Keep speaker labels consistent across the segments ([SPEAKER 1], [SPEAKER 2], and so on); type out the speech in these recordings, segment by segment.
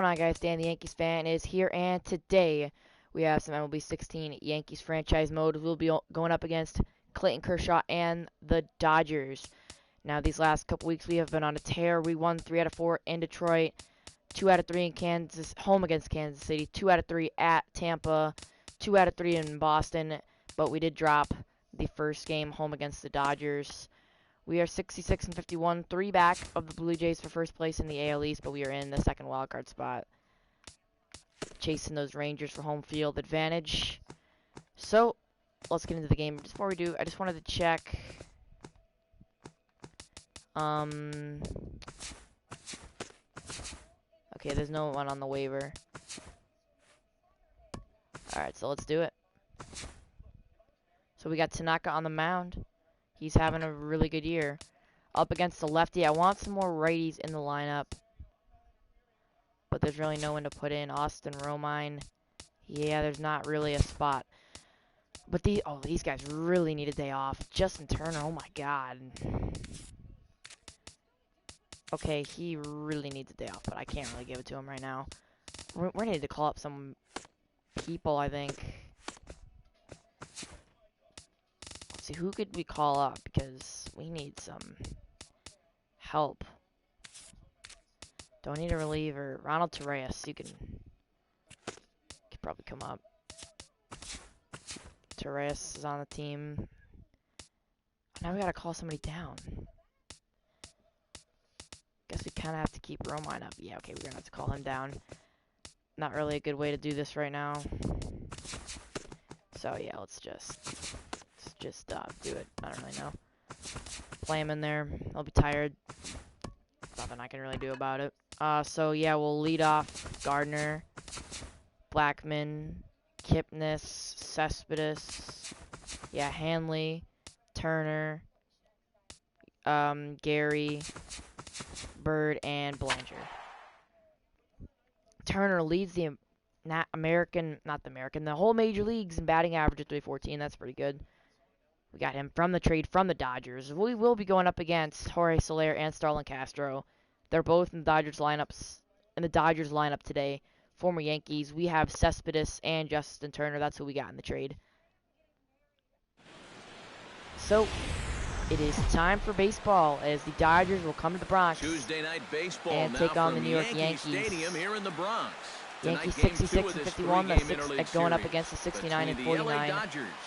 [SPEAKER 1] What's going on, guys? DanTheYankeesFan is here, and today we have some MLB 16 Yankees franchise mode. We'll be going up against Clayton Kershaw and the Dodgers. Now, these last couple weeks we have been on a tear. We won 3 out of 4 in Detroit, 2 out of 3 in Kansas, home against Kansas City, 2 out of 3 at Tampa, 2 out of 3 in Boston, but we did drop the first game home against the Dodgers. We are 66 and 51, 3 back of the Blue Jays for first place in the AL East, but we are in the second wildcard spot, chasing those Rangers for home field advantage. So, let's get into the game. Before we do, I just wanted to check. Okay, there's no one on the waiver. Alright, so let's do it. So we got Tanaka on the mound. He's having a really good year. Up against the lefty. I want some more righties in the lineup, but there's really no one to put in. Austin Romine. Yeah, there's not really a spot. But these guys really need a day off. Justin Turner, oh my god. Okay, he really needs a day off, but I can't really give it to him right now. We're gonna need to call up some people, I think. Let's see, who could we call up? Because we need some help. Don't need a reliever. Ronald Torreyes, you could probably come up. Torreyes is on the team. Now we gotta call somebody down. Guess we kind of have to keep Romine up. Yeah, okay, we're gonna have to call him down. Not really a good way to do this right now. So yeah, let's just do it. I don't really know. Play him in there. I'll be tired. Nothing I can really do about it. So yeah, we'll lead off Gardner, Blackman, Kipnis, Cespedes, yeah, Hanley, Turner, Gary, Bird, and Belanger. Turner leads the the whole major leagues in batting average at 314. That's pretty good. We got him from the trade from the Dodgers. We will be going up against Jorge Soler and Starlin Castro. They're both in the Dodgers lineup today. Former Yankees. We have Cespedes and Justin Turner. That's who we got in the trade. So, it is time for baseball as the Dodgers will come to the Bronx
[SPEAKER 2] Tuesday night baseball
[SPEAKER 1] and take on the New York
[SPEAKER 2] Yankees
[SPEAKER 1] Yankees.
[SPEAKER 2] Stadium here in the Bronx.
[SPEAKER 1] Yankees 66 and 51, going up against the 69 and 49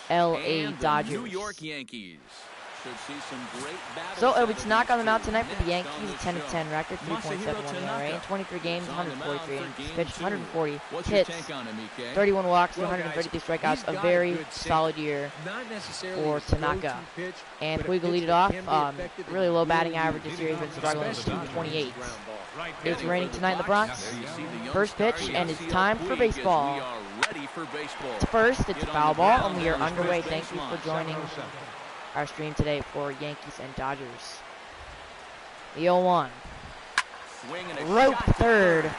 [SPEAKER 1] LA Dodgers.
[SPEAKER 2] New York Yankees. Should see some great battles.
[SPEAKER 1] So it'll be Tanaka on the mound tonight for the Yankees, a 10-10 record, 3.71 ERA, in 23 games, 143 innings, pitched 140 hits, 31 walks, 133 strikeouts. A very solid year for Tanaka. And if we could lead it off, really low batting average this year. He's been struggling with 228. It's raining tonight in the Bronx. First pitch, and it's time for baseball. First, it's a foul ball, and we are underway. Thank you for joining our stream today for Yankees and Dodgers. The 0-1. Rope third,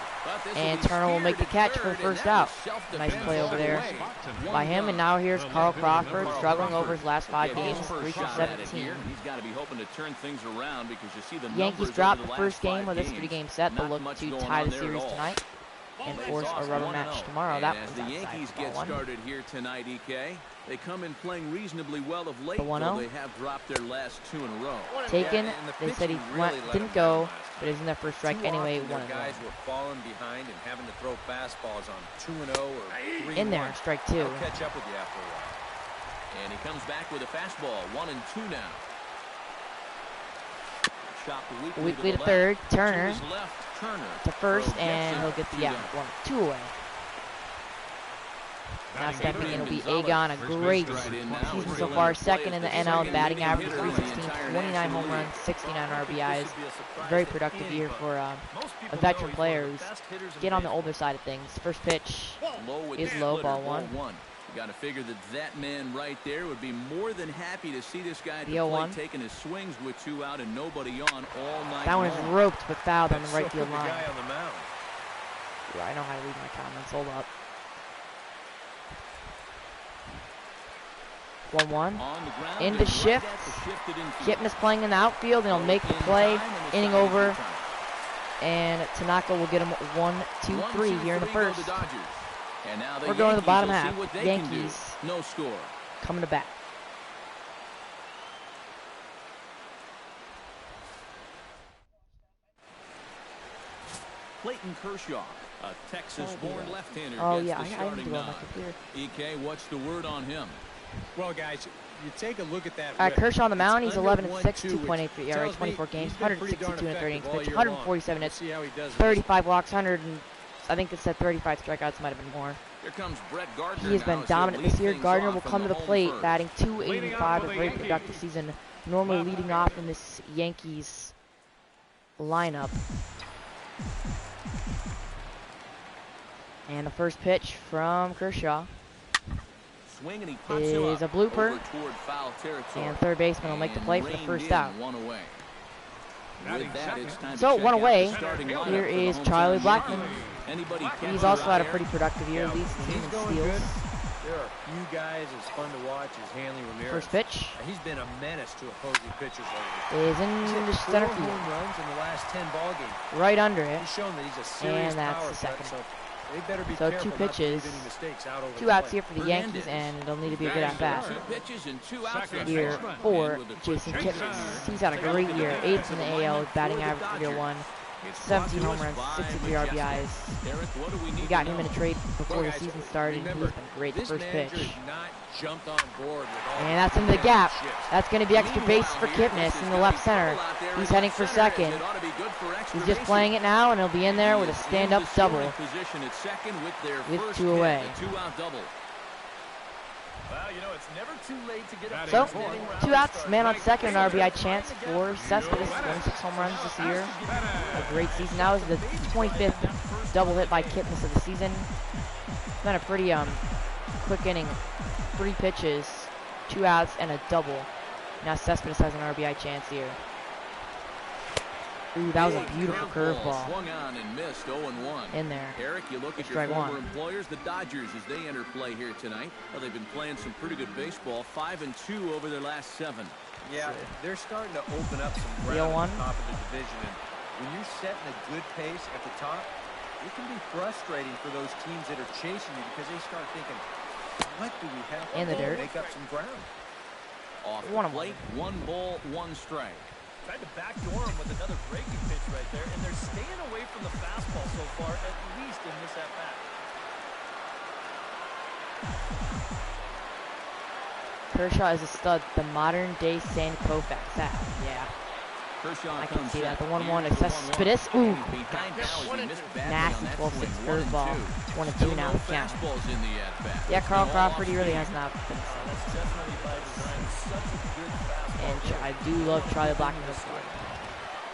[SPEAKER 1] and Turner will make the catch for the first out. Nice play over there by him, and now here's Carl Crawford struggling over his last 5 games, 3 for 17. Yankees dropped the first game of this 3-game set, but look to tie the series tonight and force a rubber match tomorrow. That was
[SPEAKER 2] the Yankees get started here tonight, EK. They come in playing reasonably well of late, though they have dropped their last 2 in a row.
[SPEAKER 1] Taken, they said he didn't go, but isn't their first strike anyway. 1-1.
[SPEAKER 3] Guys were falling behind and having to throw fastballs on 2-0 or 3-1.
[SPEAKER 1] In there, strike 2.
[SPEAKER 3] They'll catch up with you after a while.
[SPEAKER 2] And he comes back with a fastball, 1-2 now.
[SPEAKER 1] Weekly to third, Turner to first, and he'll get the out. 1-2 away. Now stepping in will be Agon, a great season so far. Second in the NL, batting average 316, 29 home runs, 69 RBIs. Very productive year for a veteran player who's get on the older side of things. First pitch is low, ball 1.
[SPEAKER 2] You got to figure that man right there would be more than happy to see this guy at
[SPEAKER 1] the plate
[SPEAKER 2] taking his swings with 2 out and nobody on all night.
[SPEAKER 1] That one is roped but fouled on the right field line.
[SPEAKER 3] Yeah,
[SPEAKER 1] I know how to read my comments. Hold up. 1-1. Into shift. Kipnis playing in the outfield, and he'll make the play. Inning over. and Tanaka will get him 1-2-3 here in the first.
[SPEAKER 2] And now
[SPEAKER 1] we're going to the bottom half.
[SPEAKER 2] Yankees, no score.
[SPEAKER 1] Coming to bat.
[SPEAKER 2] Clayton Kershaw, a Texas-born left-hander.
[SPEAKER 1] Oh yeah, I need to go on my computer.
[SPEAKER 2] EK, what's the word on him?
[SPEAKER 3] Well, guys, you take a look at that.
[SPEAKER 1] All right, Kershaw on the mound. He's 11-6, 2.83 ERA, 24 games, 162 and 30 innings pitched, 147 hits, 35 walks, I think it said 35 strikeouts, might have been more.
[SPEAKER 2] Here comes Brett Gardner.
[SPEAKER 1] He has been dominant this year. Gardner will come to the plate, batting .285, a very productive season, normally leading off in this Yankees lineup. And the first pitch from Kershaw is a blooper, and third baseman will make the play for the first out. So, one away. Here is Charlie Blackmon. He's also had a pretty productive year, leads the team in steals.
[SPEAKER 3] There are a few guys as fun to watch as Hanley Ramirez.
[SPEAKER 1] First pitch.
[SPEAKER 3] He's been a menace to opposing pitchers lately.
[SPEAKER 1] Is in the center field.
[SPEAKER 3] Home runs in the last 10 ball games.
[SPEAKER 1] Right under it.
[SPEAKER 3] He's shown that he's a serious
[SPEAKER 1] and that's
[SPEAKER 3] power
[SPEAKER 1] the second.
[SPEAKER 3] threat, so they better be
[SPEAKER 1] so
[SPEAKER 3] careful
[SPEAKER 1] 2 pitches. Two outs here for the Yankees, and it'll need to be a good at-bat here for Jason Kipnis. He's had a great year. 8th in the AL, batting average for year 1. 17 home runs, 63 RBIs. We got him in a trade before the season started, and he's been great. The first pitch. And that's into the gap. That's going to be extra base for Kipnis in the left center. He's heading for second. He's just playing it now, and he'll be in there with a stand-up double with 2 away. So, 2 outs, man on second, an RBI chance for Cespedes. 26 home runs this year. A great season. That was the 25th double hit by Kipnis of the season. It's been a pretty quick inning. 3 pitches, 2 outs, and a double. Now Cespedes has an RBI chance here. Ooh, that was a beautiful curveball. In there.
[SPEAKER 2] Eric, you look at your former employers, the Dodgers, as they enter play here tonight. Well, they've been playing some pretty good baseball. 5-2 over their last 7.
[SPEAKER 3] Yeah, they're starting to open up some ground at the top of the division. And when you're setting a good pace at the top, it can be frustrating for those teams that are chasing you because they start thinking, what do we have to make up some ground?
[SPEAKER 2] Off the plate, 1 ball, 1 strike.
[SPEAKER 4] Tried to backdoor him with another breaking pitch right there, and they're staying away from the fastball so far, at least in this at-bat.
[SPEAKER 1] Kershaw is a stud, the modern-day Sandy Koufax. Yeah.
[SPEAKER 2] Kershaw
[SPEAKER 1] I can see that. The 1-1 is Cespedes. Ooh, nasty 12-6 curveball. 1-2 now, the count. Yeah, Carl Crawford, he really has not been. And I do love Charlie Blackmon.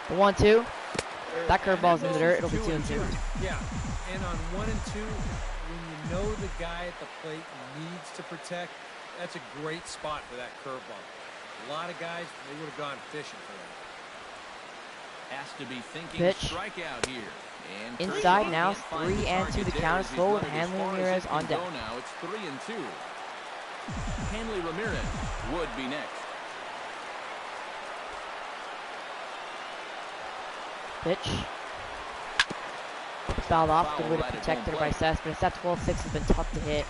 [SPEAKER 1] The 1-2. That curveball's in the dirt. It'll be 2-2.
[SPEAKER 3] Yeah, and on 1 and 2, when you know the guy at the plate needs to protect, that's a great spot for that curveball. A lot of guys, they would have gone fishing for that.
[SPEAKER 2] Has to be thinking
[SPEAKER 1] pitch.
[SPEAKER 2] Strikeout here. And
[SPEAKER 1] inside now, 3-2. The count is full with Hanley Ramirez on deck.
[SPEAKER 2] Now it's 3-2. Hanley Ramirez would be next.
[SPEAKER 1] Pitch. Fouled off. Good way to protect it by Cespedes. That 12-6 has been tough to hit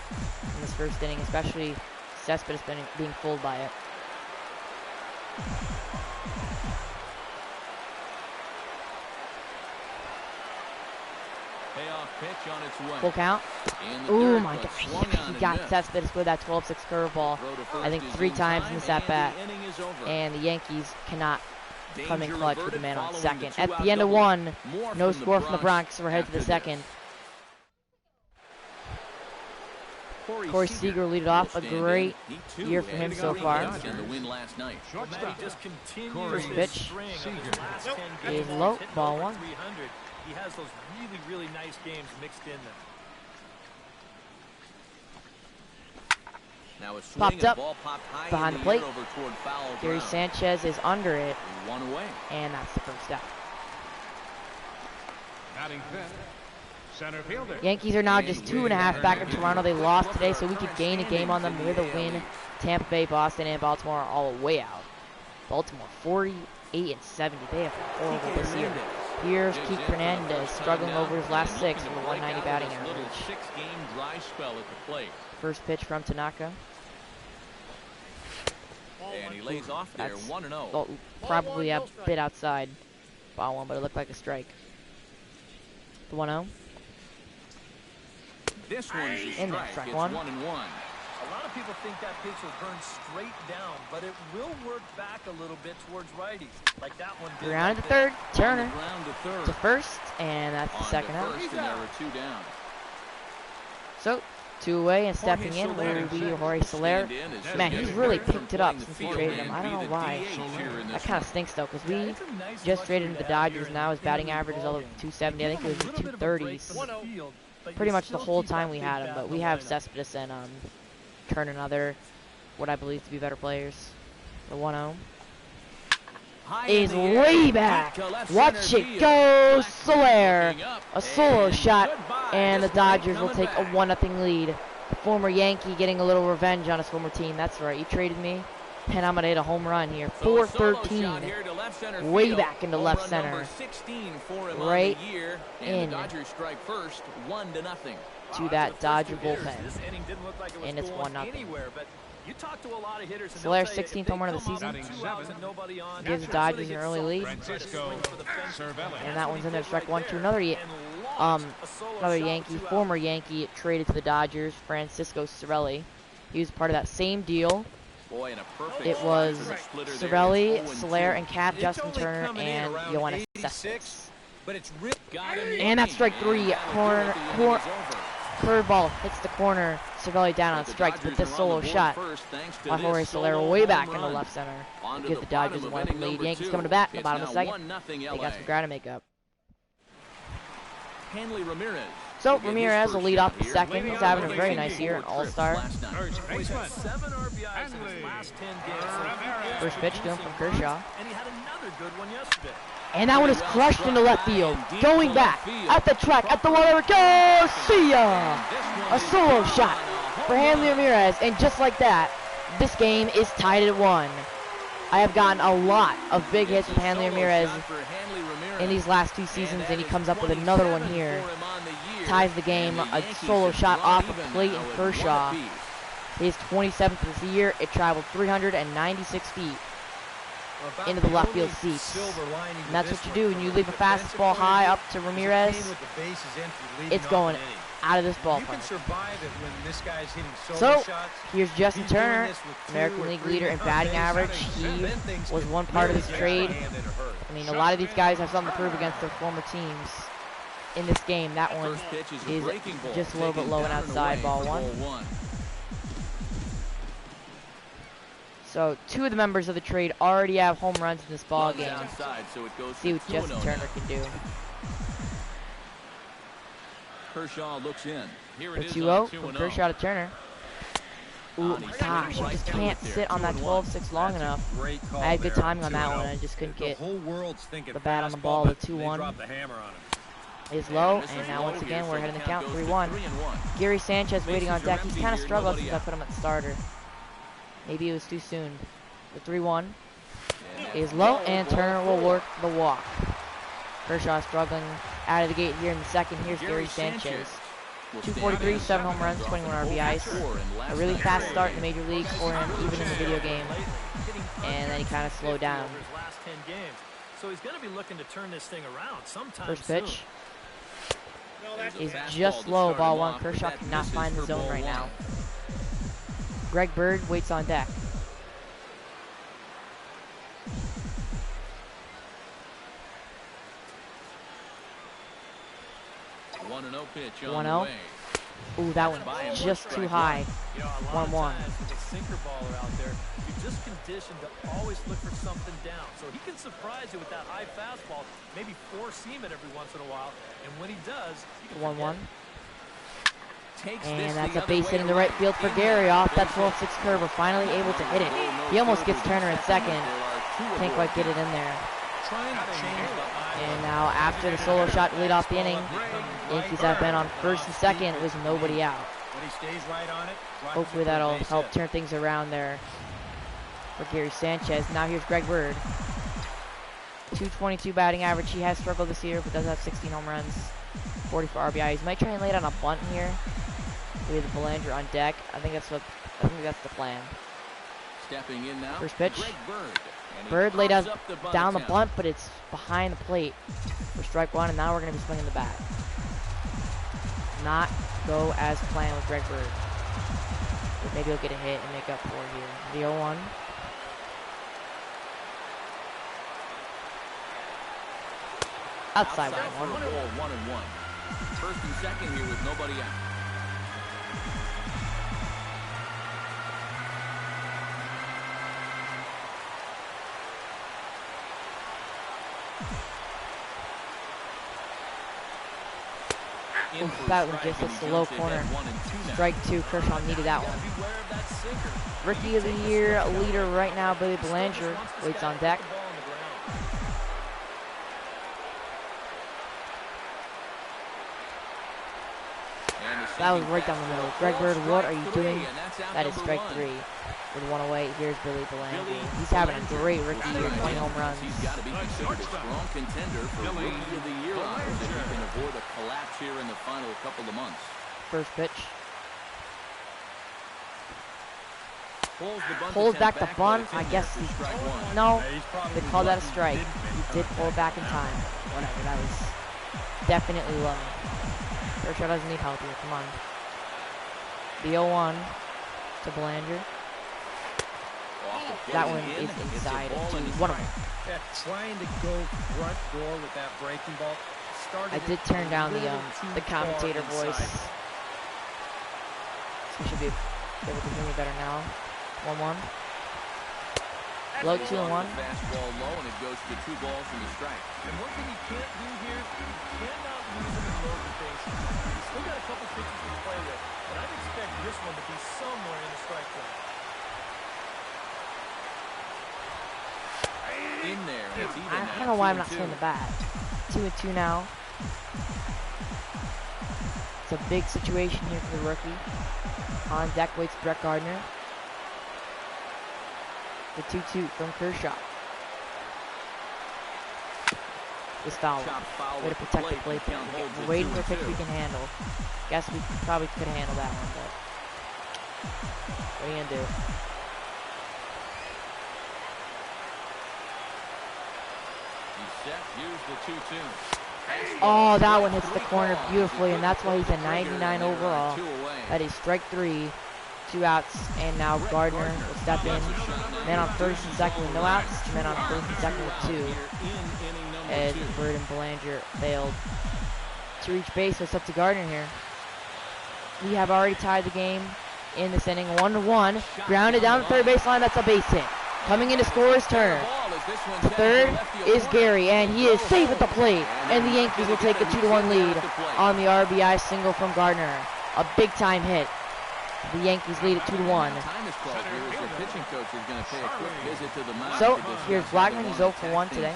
[SPEAKER 1] in this first inning, especially Cespedes being fooled by it.
[SPEAKER 2] Pitch on its way.
[SPEAKER 1] Full count. Oh my gosh. He got Cespedes with that 12-6 curveball, I think 3 times in this at-bat. And the Yankees cannot come in clutch with the man on second. At the end of 1, no score from the Bronx, so we're headed to the second. Corey Seager lead it off. A great year for him so far. First pitch is low, ball 1.
[SPEAKER 4] He has those really nice games mixed in them.
[SPEAKER 2] Now a
[SPEAKER 1] popped up
[SPEAKER 2] ball popped high
[SPEAKER 1] behind the plate. Gary
[SPEAKER 2] ground.
[SPEAKER 1] Sanchez is under it.
[SPEAKER 2] 1 away.
[SPEAKER 1] And that's the first out.
[SPEAKER 5] Center fielder.
[SPEAKER 1] Yankees are now just 2.5 back in Toronto. They lost today, so we could gain a game on them with a win. Tampa Bay, Boston, and Baltimore are all way out. Baltimore 48-70. They have been horrible this year. Here's Keith Hernandez struggling over his last 6 with a 190 batting average.
[SPEAKER 2] 6-game dry spell at the plate.
[SPEAKER 1] First pitch from Tanaka.
[SPEAKER 2] And he lays off there, 1-0.
[SPEAKER 1] Oh, probably a bit outside. Ball 1, but it looked like a strike. The 1-0.
[SPEAKER 2] This one's a
[SPEAKER 1] In there,
[SPEAKER 2] strike.
[SPEAKER 1] strike
[SPEAKER 2] It's
[SPEAKER 1] 1.
[SPEAKER 2] 1-1.
[SPEAKER 4] A lot of people think that pitch will burn straight down, but it will work back a little bit towards righties, like that one did.
[SPEAKER 1] Ground to third. Turner
[SPEAKER 2] Ground to third.
[SPEAKER 1] to first, and that's the second out.
[SPEAKER 2] First, and there were 2 down.
[SPEAKER 1] So, 2 away, and stepping in will be Jorge Soler. Man, he's really picked it up since we traded him. I don't know why. That kind of stinks, though, because we just traded him to the Dodgers. Now his batting average is all over 270. I think it was in the 230s. Pretty much the whole time we had him, but we have Cespedes and Turner and other, what I believe to be better players. The 1-0 is way back. Watch it go, Soler. A solo shot, and the Dodgers will take a 1-0 lead. The former Yankee getting a little revenge on his former team. That's right, you traded me, and I'm going to hit a home run here. 4-13, way back into left center. Right in to that Dodger bullpen. And it's 1-0. Soler's 16th home run of the season. Gives the Dodgers an early lead. And that one's in there, strike 1 to another Yankee, former Yankee traded to the Dodgers, Francisco Cervelli. He was part of that same deal. It was Cervelli, Soler, and Cap, Justin Turner, and Yoenis Cespedes. And that's strike 3. Curveball hits the corner. Cervelli down on strikes, but this solo shot by Jorge Soler way back into left center. Give the Dodgers a 1-0 lead. Yankees coming to bat in the bottom of the second. They got some ground to make up. So Ramirez will lead off the second. He's having a very nice year, an all-star. First pitch to him from Kershaw. And that one is crushed into left field. Going back at the track, at the wall, there it goes. See ya! A solo shot for Hanley Ramirez, and just like that, this game is tied at 1. I have gotten a lot of big hits with Hanley Ramirez in these last 2 seasons, and he comes up with another one here. Ties the game, a solo shot off of Clayton Kershaw. His 27th of the year. It traveled 396 feet into the left field seats. And that's what you do when you leave a fastball high up to Ramirez. It's going out of this ballpark. So, here's Justin Turner, American League leader in batting average. He was one part of this trade. I mean, a lot of these guys have something to prove against their former teams in this game. That one is just a little bit low and outside, ball 1. So 2 of the members of the trade already have home runs in this ball game. See what Justin Turner can do.
[SPEAKER 2] Kershaw looks in.
[SPEAKER 1] The 2-0 from Kershaw to Turner. Ooh, gosh, I just can't sit on that 12-6 long enough. I had good timing on that one. I just couldn't get the bat on the ball. The 2-1 is low, and now once again we're ahead in the count, 3-1. Gary Sanchez waiting on deck. He's kind of struggled since I put him at starter. Maybe it was too soon. The 3-1 is low, and Turner will work the walk. Kershaw struggling out of the gate here in the second. Here's Gary Sanchez. 243, 7 home runs, 21 RBIs. A really fast start in the major leagues for him, even in the video game. And then he kind of slowed down. First pitch is just low, ball 1. Kershaw cannot find the zone right now. Greg Bird waits on deck.
[SPEAKER 2] Pitch
[SPEAKER 1] 1-0. Ooh, that one just too high. 1-1.
[SPEAKER 4] Sinker baller out there. You're just conditioned to always look for something down. So he can surprise you with that high fastball, maybe four-seam it every once in a while. And when he does,
[SPEAKER 1] 1-1. And that's a base hit in the right field for Gary off that 12-6 curve. We're finally able to hit it. He almost gets Turner at second. Can't quite get it in there. And now after the solo shot to lead off the inning, Yankees have been on first and second with nobody out. Hopefully that'll help turn things around there for Gary Sanchez. Now here's Greg Bird. .222 batting average. He has struggled this year, but does have 16 home runs, 44 RBIs. Might try and lay it on a bunt here with Belanger on deck. I think that's the plan.
[SPEAKER 2] Stepping in now.
[SPEAKER 1] First pitch.
[SPEAKER 2] Bird.
[SPEAKER 1] Bird laid down the bunt, but it's behind the plate for strike one, and now we're going to be swinging the bat. Not go as planned with Greg Bird. But maybe he'll get a hit and make up for it here. The 0-1. Outside 1-1.
[SPEAKER 2] 1-1. First and second here with nobody out.
[SPEAKER 1] That one just hits the low corner. Strike 2. Kershaw needed that one. Rookie of the Year leader right now, Billy Belanger, waits on deck. That was right down the middle. Greg Bird, what are you doing? That is strike 3. With 1 away, here's Billy Belanger. He's having a great rookie year, 20 home runs.
[SPEAKER 2] He's got to be considered a strong contender for Rookie of the Year honors if he can avoid a collapse here in the final couple of months.
[SPEAKER 1] First pitch. Pulls back the bunt. I guess no, they called that a strike. He did pull it back in time. Whatever, that was definitely low. Kershaw doesn't need help here, come on. The 0-1 to Belanger. That one is inside. 1-1.
[SPEAKER 3] Yeah, trying to go front door with that breaking ball.
[SPEAKER 1] I did turn down the commentator voice. So we should be able to hear me better now. 1-1. Low 2-1.
[SPEAKER 2] Fastball low, and it goes to 2 balls and a strike.
[SPEAKER 4] And one thing you can't do here, you cannot lose him in loaded bases. He's still got a couple pitches to play with, but I'd expect this one to be somewhere in the strike zone.
[SPEAKER 2] In there, it's even
[SPEAKER 1] I don't know why I'm not swinging the bat. 2-2 now. It's a big situation here for the rookie. On deck waits Brett Gardner. The 2-2 from Kershaw. This foul. Way to protect the plate. We're waiting for a pitch we can handle. Guess we probably could have handled that one, but what are you gonna do? Oh, that one hits the corner beautifully, and that's why he's a 99 overall. That is strike 3, 2 outs, and now Gardner will step in. Man on first and second with no outs, man on first and second with 2. As Bird and Belanger failed to reach base, so it's up to Gardner here. We have already tied the game in this inning, 1-1. Grounded down the third baseline, that's a base hit. Coming in to score his turn. The third is Gary, and he is safe at the plate. And the Yankees will take a 2-1 lead on the RBI single from Gardner. A big-time hit. The Yankees lead at 2-1. So, here's Blackman. He's 0 for 1 today.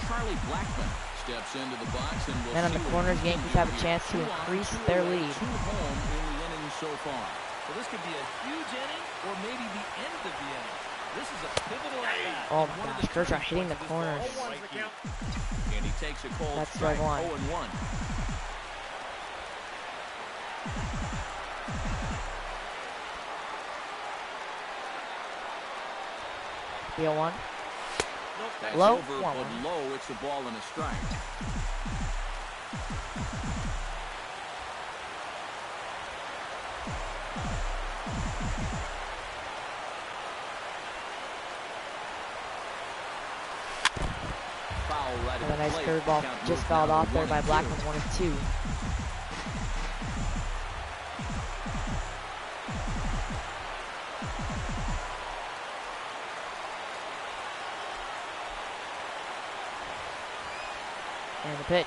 [SPEAKER 2] Charlie Blackman steps into the box, and
[SPEAKER 1] then on the corners, Yankees have a chance to increase their lead.
[SPEAKER 2] 2 home in the inning so far.
[SPEAKER 4] So this could be a huge inning, or maybe the end of the inning. This is a pivotal at-bat.
[SPEAKER 1] Oh my gosh, Kershaw hitting the corners.
[SPEAKER 2] And he takes a cold
[SPEAKER 1] That's strike 1.
[SPEAKER 2] 0-1.
[SPEAKER 1] The 0-1.
[SPEAKER 2] That's
[SPEAKER 1] Low,
[SPEAKER 2] over,
[SPEAKER 1] 1-1.
[SPEAKER 2] but low, it's a ball and a strike.
[SPEAKER 1] And a nice curveball just fouled off there by Blackman, 1-2. And the pitch.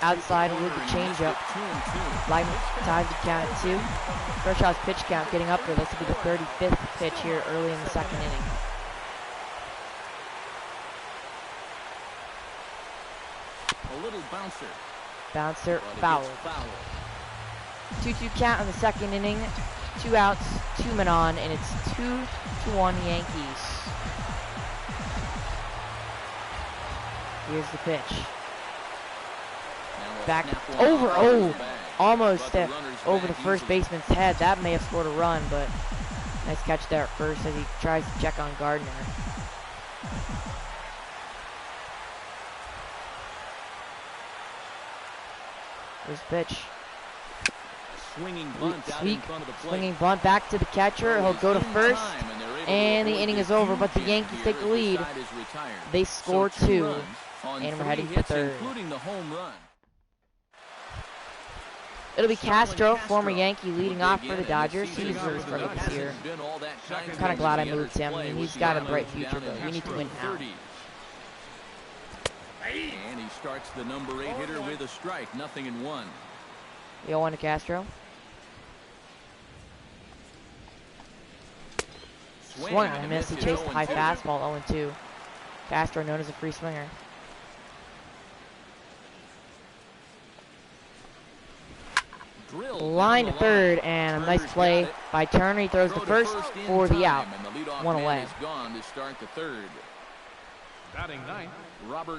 [SPEAKER 1] Outside with the changeup. Blackman ties the count at 2. Kershaw's pitch count getting up there. This will be the 35th pitch here early in the second inning.
[SPEAKER 2] A little bouncer.
[SPEAKER 1] Bouncer fouled. 2-2 count in the second inning. 2 outs, 2 men on, and it's 2-1 Yankees. Here's the pitch. Back over. Oh, almost over the first baseman's head. That may have scored a run, but nice catch there at first as he tries to check on Gardner. Here's the pitch.
[SPEAKER 2] Swinging bunt out in front of the plate.
[SPEAKER 1] Swinging bunt back to the catcher. He'll go to first, and the inning is over, but the Yankees take the lead. They score 2, and we're heading for third. It'll be Castro, former Yankee, leading off for the Dodgers. He's really struggling this year. I'm kind of glad I moved him. I mean, he's got a bright future, but we need to win now.
[SPEAKER 2] And he starts the number 8 hitter with a strike, 0-1.
[SPEAKER 1] 0-1 to Castro. Swung and a miss. He chased the high fastball, 0-2. Castro known as a free swinger. Line to third, and a nice play by Turner. He throws the first for the out. 1 away.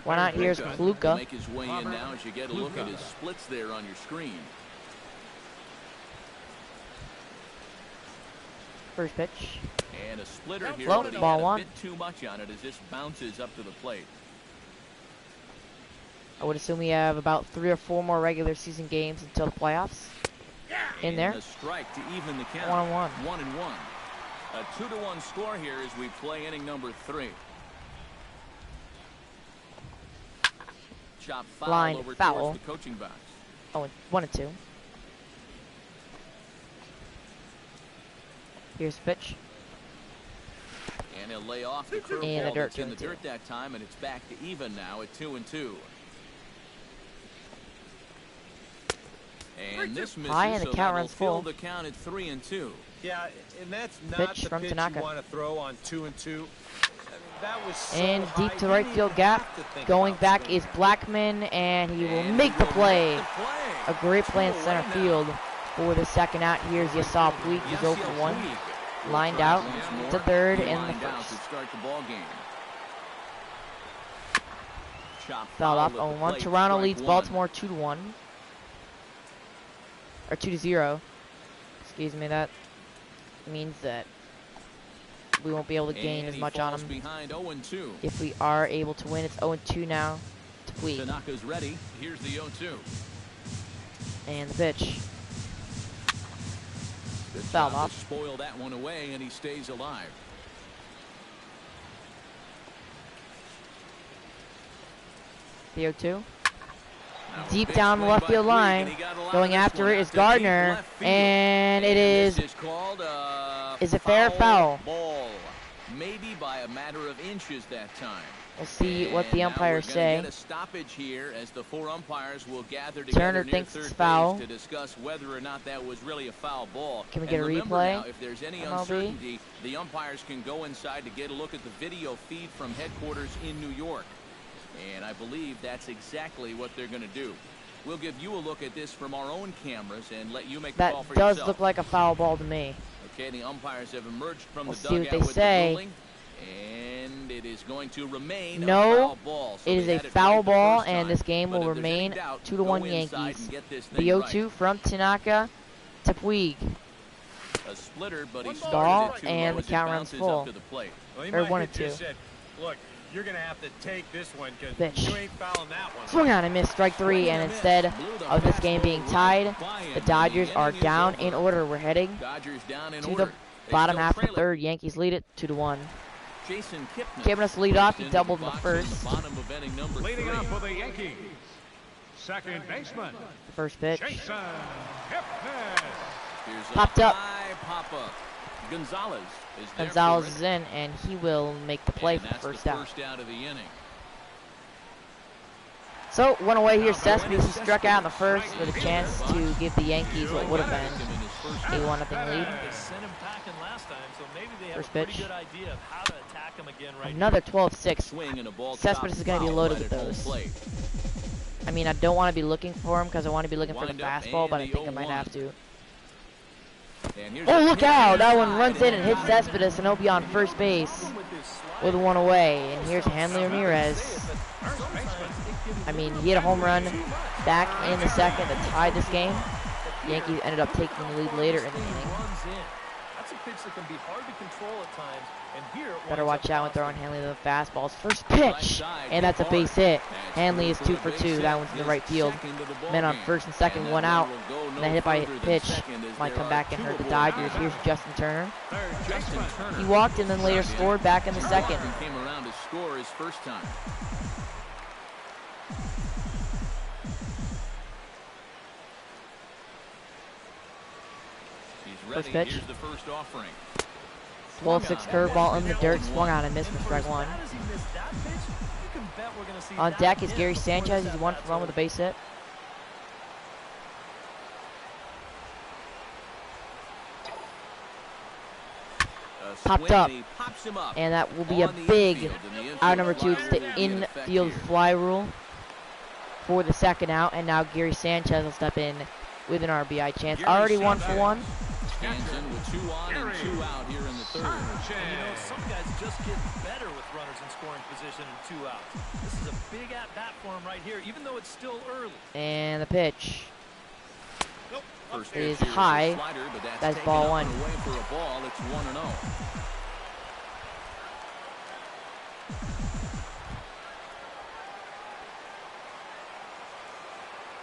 [SPEAKER 1] Why not? Here's Fluka.
[SPEAKER 2] Make his way in now as you get a look at his splits there on your screen.
[SPEAKER 1] First pitch.
[SPEAKER 2] And a splitter here,
[SPEAKER 1] low,
[SPEAKER 2] but he
[SPEAKER 1] ball
[SPEAKER 2] had a
[SPEAKER 1] 1.
[SPEAKER 2] bit too much on it as this bounces up to the plate.
[SPEAKER 1] I would assume we have about 3 or 4 more regular season games until the playoffs. In there.
[SPEAKER 2] A strike to even the count.
[SPEAKER 1] 1-1.
[SPEAKER 2] 1-1. A 2-1 score here as we play inning number 3. Chop foul
[SPEAKER 1] Line
[SPEAKER 2] over
[SPEAKER 1] foul.
[SPEAKER 2] towards the coaching box.
[SPEAKER 1] 1-2. Here's the pitch.
[SPEAKER 2] And he'll lay off the curveball that's in the dirt that time, and it's back to even now at 2-2. And this misses,
[SPEAKER 1] high, and the
[SPEAKER 2] so
[SPEAKER 1] count runs full.
[SPEAKER 2] The count at 3-2.
[SPEAKER 3] Yeah, and that's not
[SPEAKER 1] pitch
[SPEAKER 3] the
[SPEAKER 1] from
[SPEAKER 3] pitch
[SPEAKER 1] Tanaka.
[SPEAKER 3] you want to throw on 2-2. That was so
[SPEAKER 1] And
[SPEAKER 3] high,
[SPEAKER 1] deep to right field gap. Going back is Blackman, and he will make the play. A great play in center field for the second out. Here's Yasiel Puig. He's 0 for 1. Lined out to third in the first. Fouled off 0-1. Toronto leads Baltimore 2-1. Or 2-0. Excuse me, that means that we won't be able to gain as much on them. If we are able to win, it's 0-2 now to Puig.
[SPEAKER 2] Tanaka's ready. Here's the 0-2.
[SPEAKER 1] And the pitch.
[SPEAKER 2] Fouled off. Spoil that one away, and he stays alive.
[SPEAKER 1] The 0-2. Deep down the left field line. Going after it is Gardner, and it is. Is it fair or foul?
[SPEAKER 2] Ball. Maybe by a matter of inches that time.
[SPEAKER 1] We'll see what the umpires say.
[SPEAKER 2] Get a stoppage here as the 4 umpires will gather
[SPEAKER 1] Turner
[SPEAKER 2] together
[SPEAKER 1] thinks it's foul
[SPEAKER 2] to discuss whether or not that was really a foul ball.
[SPEAKER 1] Can we get a
[SPEAKER 2] replay?
[SPEAKER 1] replay?
[SPEAKER 2] Now, if there's any
[SPEAKER 1] MLB?
[SPEAKER 2] uncertainty, the umpires can go inside to get a look at the video feed from headquarters in New York. And I believe that's exactly what they're going to do. We'll give you a look at this from our own cameras and let you make the call for yourself.
[SPEAKER 1] That does look like a foul ball to me.
[SPEAKER 2] Okay, the umpires have emerged from
[SPEAKER 1] We'll
[SPEAKER 2] the
[SPEAKER 1] see what
[SPEAKER 2] dugout
[SPEAKER 1] they
[SPEAKER 2] with
[SPEAKER 1] say.
[SPEAKER 2] the ruling, and it is going to remain
[SPEAKER 1] No,
[SPEAKER 2] a foul ball. So
[SPEAKER 1] it is a foul ball, and this game will remain 2-1 Yankees. The 0-2 from Tanaka to Puig.
[SPEAKER 2] A splitter, but he
[SPEAKER 1] ball, and the count runs full.
[SPEAKER 3] Well,
[SPEAKER 1] Or 1-2.
[SPEAKER 3] Look, you're going to have to take this one because
[SPEAKER 1] Pitch.
[SPEAKER 3] you ain't fouling that one.
[SPEAKER 1] Swung on and missed, strike 3, and instead of this game being tied, the Dodgers are down in order. We're heading to the bottom half of the third. Yankees lead it 2-1. Kipnis lead off. He doubled in the first.
[SPEAKER 5] Leading off for the Yankees, second baseman.
[SPEAKER 1] The first pitch.
[SPEAKER 5] Jason
[SPEAKER 1] Popped up.
[SPEAKER 2] Gonzalez
[SPEAKER 1] is in, and he will make the play for the first out.
[SPEAKER 2] Of the inning.
[SPEAKER 1] So, 1 away here. Cespedes struck out in the first with a chance to give the Yankees what would have been a 1-0 lead. First pitch. Another 12-6. Cespedes is going to be loaded with those. I mean, I don't want to be looking for him because I want to be looking for the fastball, but I think I might have to. Oh, look out! That one runs in and hits Cespedes, and he'll be on first base with 1 away. And here's Hanley Ramirez. I mean, he hit a home run back in the second that tied this game. Yankees ended up taking the lead later in the inning.
[SPEAKER 4] That's a pitch that can be hard to control at times. And here
[SPEAKER 1] Better watch out when throwing Hanley the fastballs. First pitch, and that's a base hit. Hanley is 2 for 2. That one's in the right field. Men on first and second, 1 out. And that hit by pitch might come back and hurt the Dodgers. Here's Justin Turner. He walked and then later scored back in the second.
[SPEAKER 2] Came around to score his first time.
[SPEAKER 1] First pitch.
[SPEAKER 2] Here's the first offering.
[SPEAKER 1] 12-6 curveball in the dirt, swung on and missed for strike 1. On deck is Gary Sanchez. He's 1 for 1 with a base hit. Popped up, and that will be a big out number 2. It's the infield fly rule for the second out, and now Gary Sanchez will step in with an RBI chance. Already 1 for 1.
[SPEAKER 2] Hansen with 2 on and 2 out here in the third.
[SPEAKER 4] You know, some guys just get better with runners in scoring position and 2 outs. This is a big at-bat for him right here, even though it's still early.
[SPEAKER 1] And the pitch
[SPEAKER 2] First
[SPEAKER 1] is
[SPEAKER 2] pitch
[SPEAKER 1] high.
[SPEAKER 2] is a slider, but
[SPEAKER 1] That's
[SPEAKER 2] taken
[SPEAKER 1] ball
[SPEAKER 2] up
[SPEAKER 1] 1.
[SPEAKER 2] and away for a ball. It's 1-0.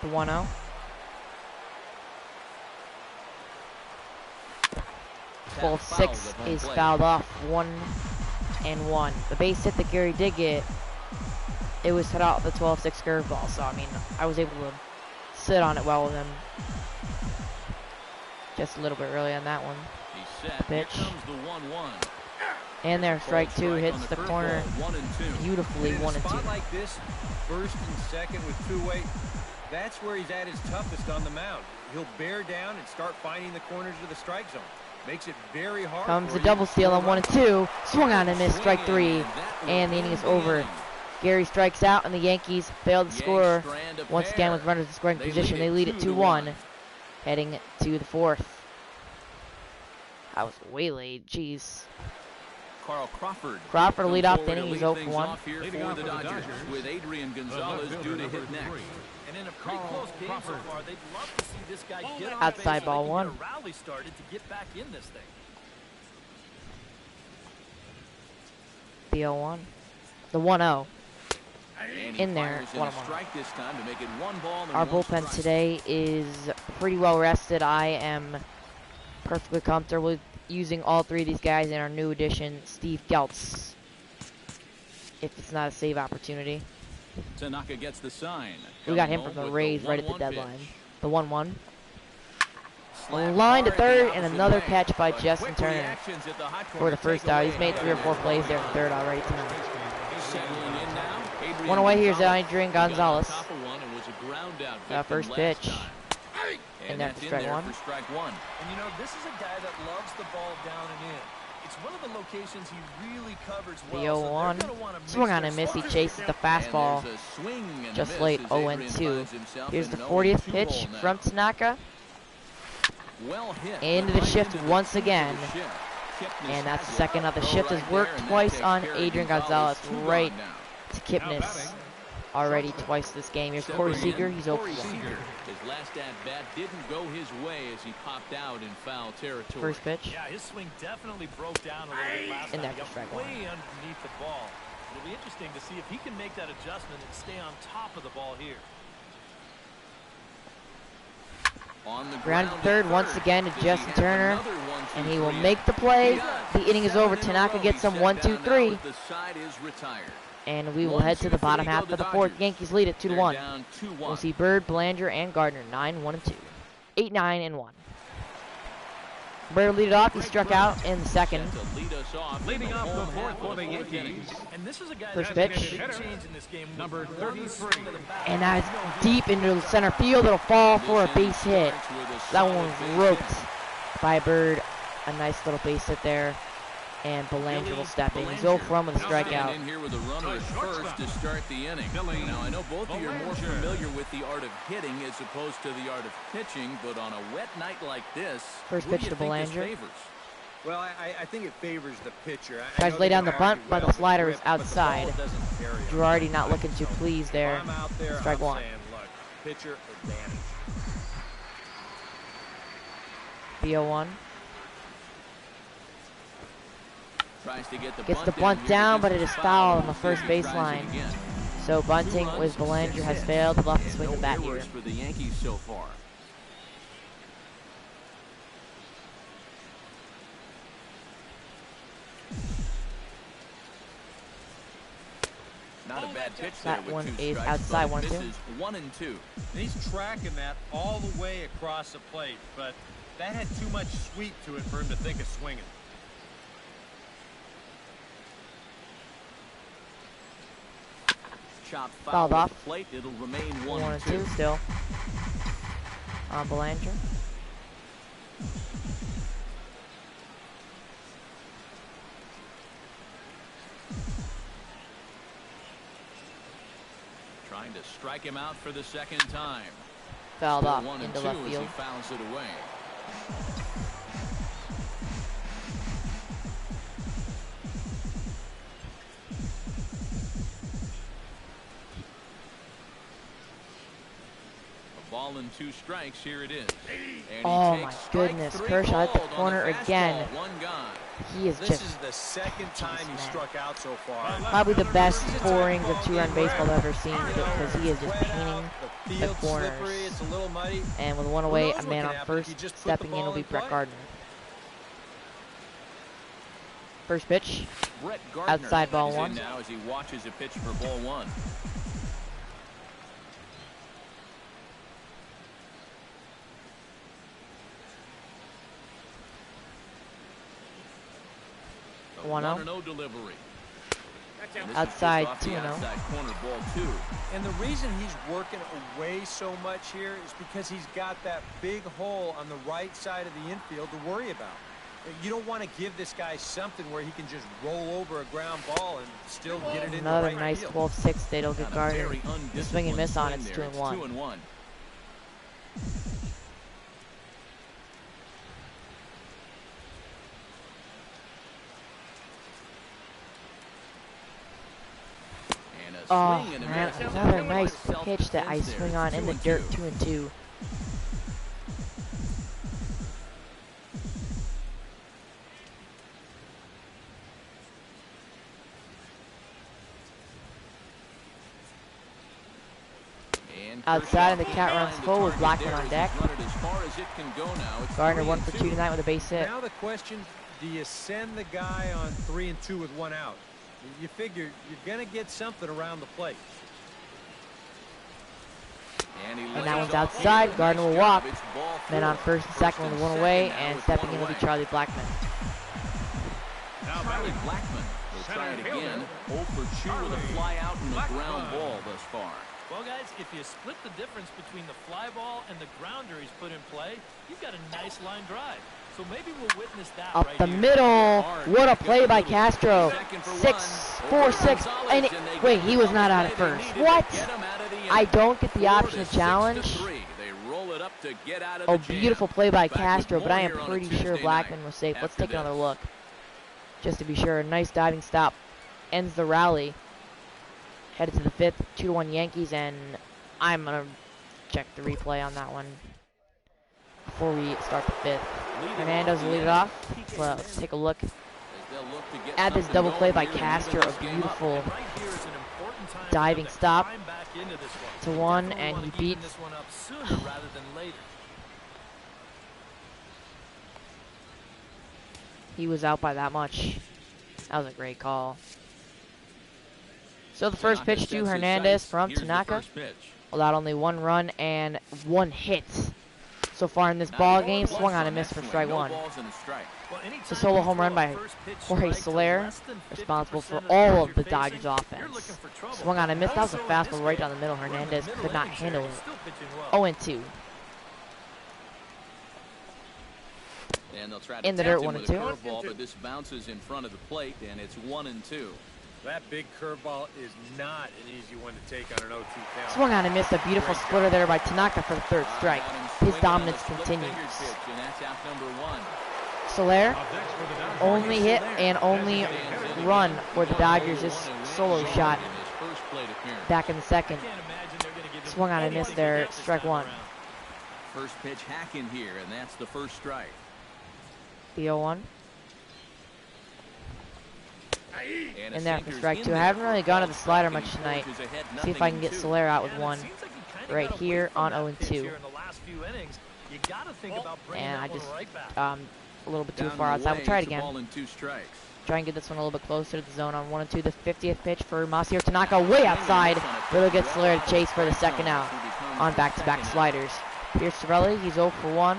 [SPEAKER 1] The 1-0. Ball 6 is fouled off. 1-1. The base hit that Gary did get, it was hit out the 12-6 curveball. So I mean, I was able to sit on it well with him. Just a little bit early on that one. Pitch. And there, strike 2 hits the corner beautifully. 1 and 2.
[SPEAKER 3] Spot like this, first and second with 2 weight, that's where he's at his toughest on the mound. He'll bear down and start finding the corners of the strike zone. Makes it very hard.
[SPEAKER 1] Comes a double steal on 1 and 2. Swung on and missed, strike 3, and the inning is over. Gary strikes out, and the Yankees fail to score once again with runners in scoring position. They lead it 2-1, heading to the 4th. I was way late, jeez.
[SPEAKER 2] Carl Crawford
[SPEAKER 1] will lead off the inning. He's 0 for 1.
[SPEAKER 2] For the Dodgers, with Adrian Gonzalez due to hit next.
[SPEAKER 4] And in a pretty close game so far, they'd love to see this guy get on
[SPEAKER 1] outside
[SPEAKER 4] base
[SPEAKER 1] ball
[SPEAKER 4] so
[SPEAKER 1] 1.
[SPEAKER 4] a rally started to get back in this thing.
[SPEAKER 1] The 0-1. The 1-0. In there, 1-1. Our bullpen today is pretty well rested. I am perfectly comfortable with using all 3 of these guys in our new addition, Steve Geltz, if it's not a save opportunity.
[SPEAKER 2] Tanaka gets the sign.
[SPEAKER 1] We got him from the Rays right at the deadline. The 1-1. Line to third, and another catch by Justin Turner for the first out. He's made 3 or 4 plays there in third already tonight. One away, here's Adrian Gonzalez. First pitch. And that's strike 1.
[SPEAKER 4] And you know, this is a guy that loves the ball down and in. It's one of the locations he really covers well.
[SPEAKER 1] The 0-1. Swung on and miss. He chases the fastball just late, 0-2. Here's the 40th pitch from Tanaka. Into the shift once again. And that's the second of the shift. Has worked twice on Adrian Gonzalez, right to Kipnis. Already twice this game. Here's Corey Seager. He's 0 for 1.
[SPEAKER 2] His last at-bat didn't go his way as he popped out in foul territory.
[SPEAKER 1] First pitch.
[SPEAKER 4] Yeah, his swing definitely broke down a little bit last time. He got way underneath the ball. It'll be interesting to see if he can make that adjustment and stay on top of the ball here.
[SPEAKER 1] Ground to third once again to Justin Turner, and he will make the play. The inning is over. Tanaka gets some 1-2-3. And we will head to the bottom half of the 4th. Yankees lead it 2-1. We'll see Bird, Belanger, and Gardner 9-1-2. 8-9-1. Bird lead it off. He struck out in the second.
[SPEAKER 5] Leading off the 4th for the Yankees.
[SPEAKER 1] First pitch.
[SPEAKER 5] Number 33.
[SPEAKER 1] And that is deep into the center field. It'll fall for a base hit. That one was roped by Bird. A nice little base hit there. And Belanger will step in. He's 0 for 1 with a strikeout.
[SPEAKER 2] In here with a runner at first to start the inning. Now, I know both of you are more familiar with the art of hitting as opposed to the art of pitching, but on a wet night like this,
[SPEAKER 1] first pitch to Belanger.
[SPEAKER 3] Well, I think it favors the pitcher.
[SPEAKER 1] Tries to lay down the bunt, but the slider is outside. Girardi not looking too pleased there. Strike one.
[SPEAKER 3] Look, pitcher advantage.
[SPEAKER 1] The 0-1.
[SPEAKER 2] Tries to get
[SPEAKER 1] Gets the bunt down, but it is foul on the first baseline. So bunting with Belanger has failed. They'll have to swing the bat here.
[SPEAKER 2] For the Yankees so far. Not a bad pitch there.
[SPEAKER 1] That one is outside, 1-2.
[SPEAKER 2] 1-2.
[SPEAKER 3] He's tracking that all the way across the plate, but that had too much sweep to it for him to think of swinging.
[SPEAKER 2] Chop
[SPEAKER 1] Fouled off.
[SPEAKER 2] The plate. It'll remain
[SPEAKER 1] 1-2 still. On Belanger.
[SPEAKER 2] Trying to strike him out for the second time.
[SPEAKER 1] Fouled off
[SPEAKER 2] 1-2
[SPEAKER 1] into left
[SPEAKER 2] as
[SPEAKER 1] field.
[SPEAKER 2] he fouls it away. A ball and 2 strikes. Here it is. And
[SPEAKER 1] oh my goodness! Kershaw hit the corner again. He is
[SPEAKER 3] This
[SPEAKER 1] just
[SPEAKER 3] is the second time he struck out so far.
[SPEAKER 1] probably the best 4 innings of 2-run baseball I've ever seen, because he is just painting the corners.
[SPEAKER 3] It's a little muddy.
[SPEAKER 1] And with 1 away, a man on first. Stepping in will be Brett Gardner. First pitch, outside ball 1.
[SPEAKER 2] Now as he watches a pitch for ball 1.
[SPEAKER 1] A 1-0.
[SPEAKER 2] Delivery.
[SPEAKER 1] Outside 2-0.
[SPEAKER 2] Outside corner, ball 2.
[SPEAKER 3] And the reason he's working away so much here is because he's got that big hole on the right side of the infield to worry about. You don't want to give this guy something where he can just roll over a ground ball and still get it in
[SPEAKER 1] Another
[SPEAKER 3] the right
[SPEAKER 1] nice
[SPEAKER 3] field.
[SPEAKER 1] 12-6. They'll get Gardner. The swing and miss on it's 2-1.
[SPEAKER 2] 2-1.
[SPEAKER 1] Oh man, another nice pitch that I swing on in the dirt, 2-2. Outside, and the count runs full with Blackman on deck. Gardner 1 for 2 tonight with a base hit.
[SPEAKER 3] Now the question, do you send the guy on 3 and 2 with 1 out? You figure you're going to get something around the plate.
[SPEAKER 1] And that one's outside. Gardner will walk. Men on first and second with 1 away, and stepping in will be Charlie Blackman.
[SPEAKER 2] Now Charlie Blackman will try it again. 0 for 2 with a fly out and a ground ball thus far.
[SPEAKER 4] Well, guys, if you split the difference between the fly ball and the grounder he's put in play, you've got a nice line drive. So maybe we'll witness that
[SPEAKER 1] Up
[SPEAKER 4] right
[SPEAKER 1] the
[SPEAKER 4] here.
[SPEAKER 1] middle. What a play by Castro. 6-4-6. And wait, he was not out at first. What? I don't get the option to challenge. Oh, beautiful play by Castro, but I am pretty sure Blackman was safe. Let's take another look, just to be sure. Nice diving stop. Ends the rally. Headed to the 5th, 2-1 Yankees, and I'm going to check the replay on that one before we start the 5th. Hernandez will lead it off. Well, let's take a look at this double play by Castro. A beautiful diving stop to 1, and he beats. He was out by that much. That was a great call. So the first pitch to Hernandez from Tanaka. Allowed only 1 run and 1 hit so far in this ball game. Swung on and missed for strike 1. It's a solo home run by Jorge Soler, responsible for all of the Dodgers offense. Swung on and missed. That was a fastball right down the middle. Hernandez could not handle it. 0-2. In the dirt, 1-2.
[SPEAKER 2] But this bounces in front of the plate, and it's 1-2.
[SPEAKER 3] That big curveball is not an easy one to take on an 0-2 count.
[SPEAKER 1] Swung on and missed. A beautiful splitter there by Tanaka for the 3rd strike. His dominance continues. Soler, only hit and only run for the Dodgers. This solo shot back in the second. Swung on and missed there. Strike one.
[SPEAKER 2] First pitch hacking here, and that's the first strike.
[SPEAKER 1] The 0-1. And there for strike two. I haven't really gone to the slider much tonight. See if I can get Soler out with one right here on 0-2. And I just a little bit too far outside. We'll try it again. Try and get this one a little bit closer to the zone on 1-2. The 50th pitch for Masahiro Tanaka, way outside. Really good Soler to chase for the second out on back-to-back sliders. Here's Cervelli. He's 0 for 1.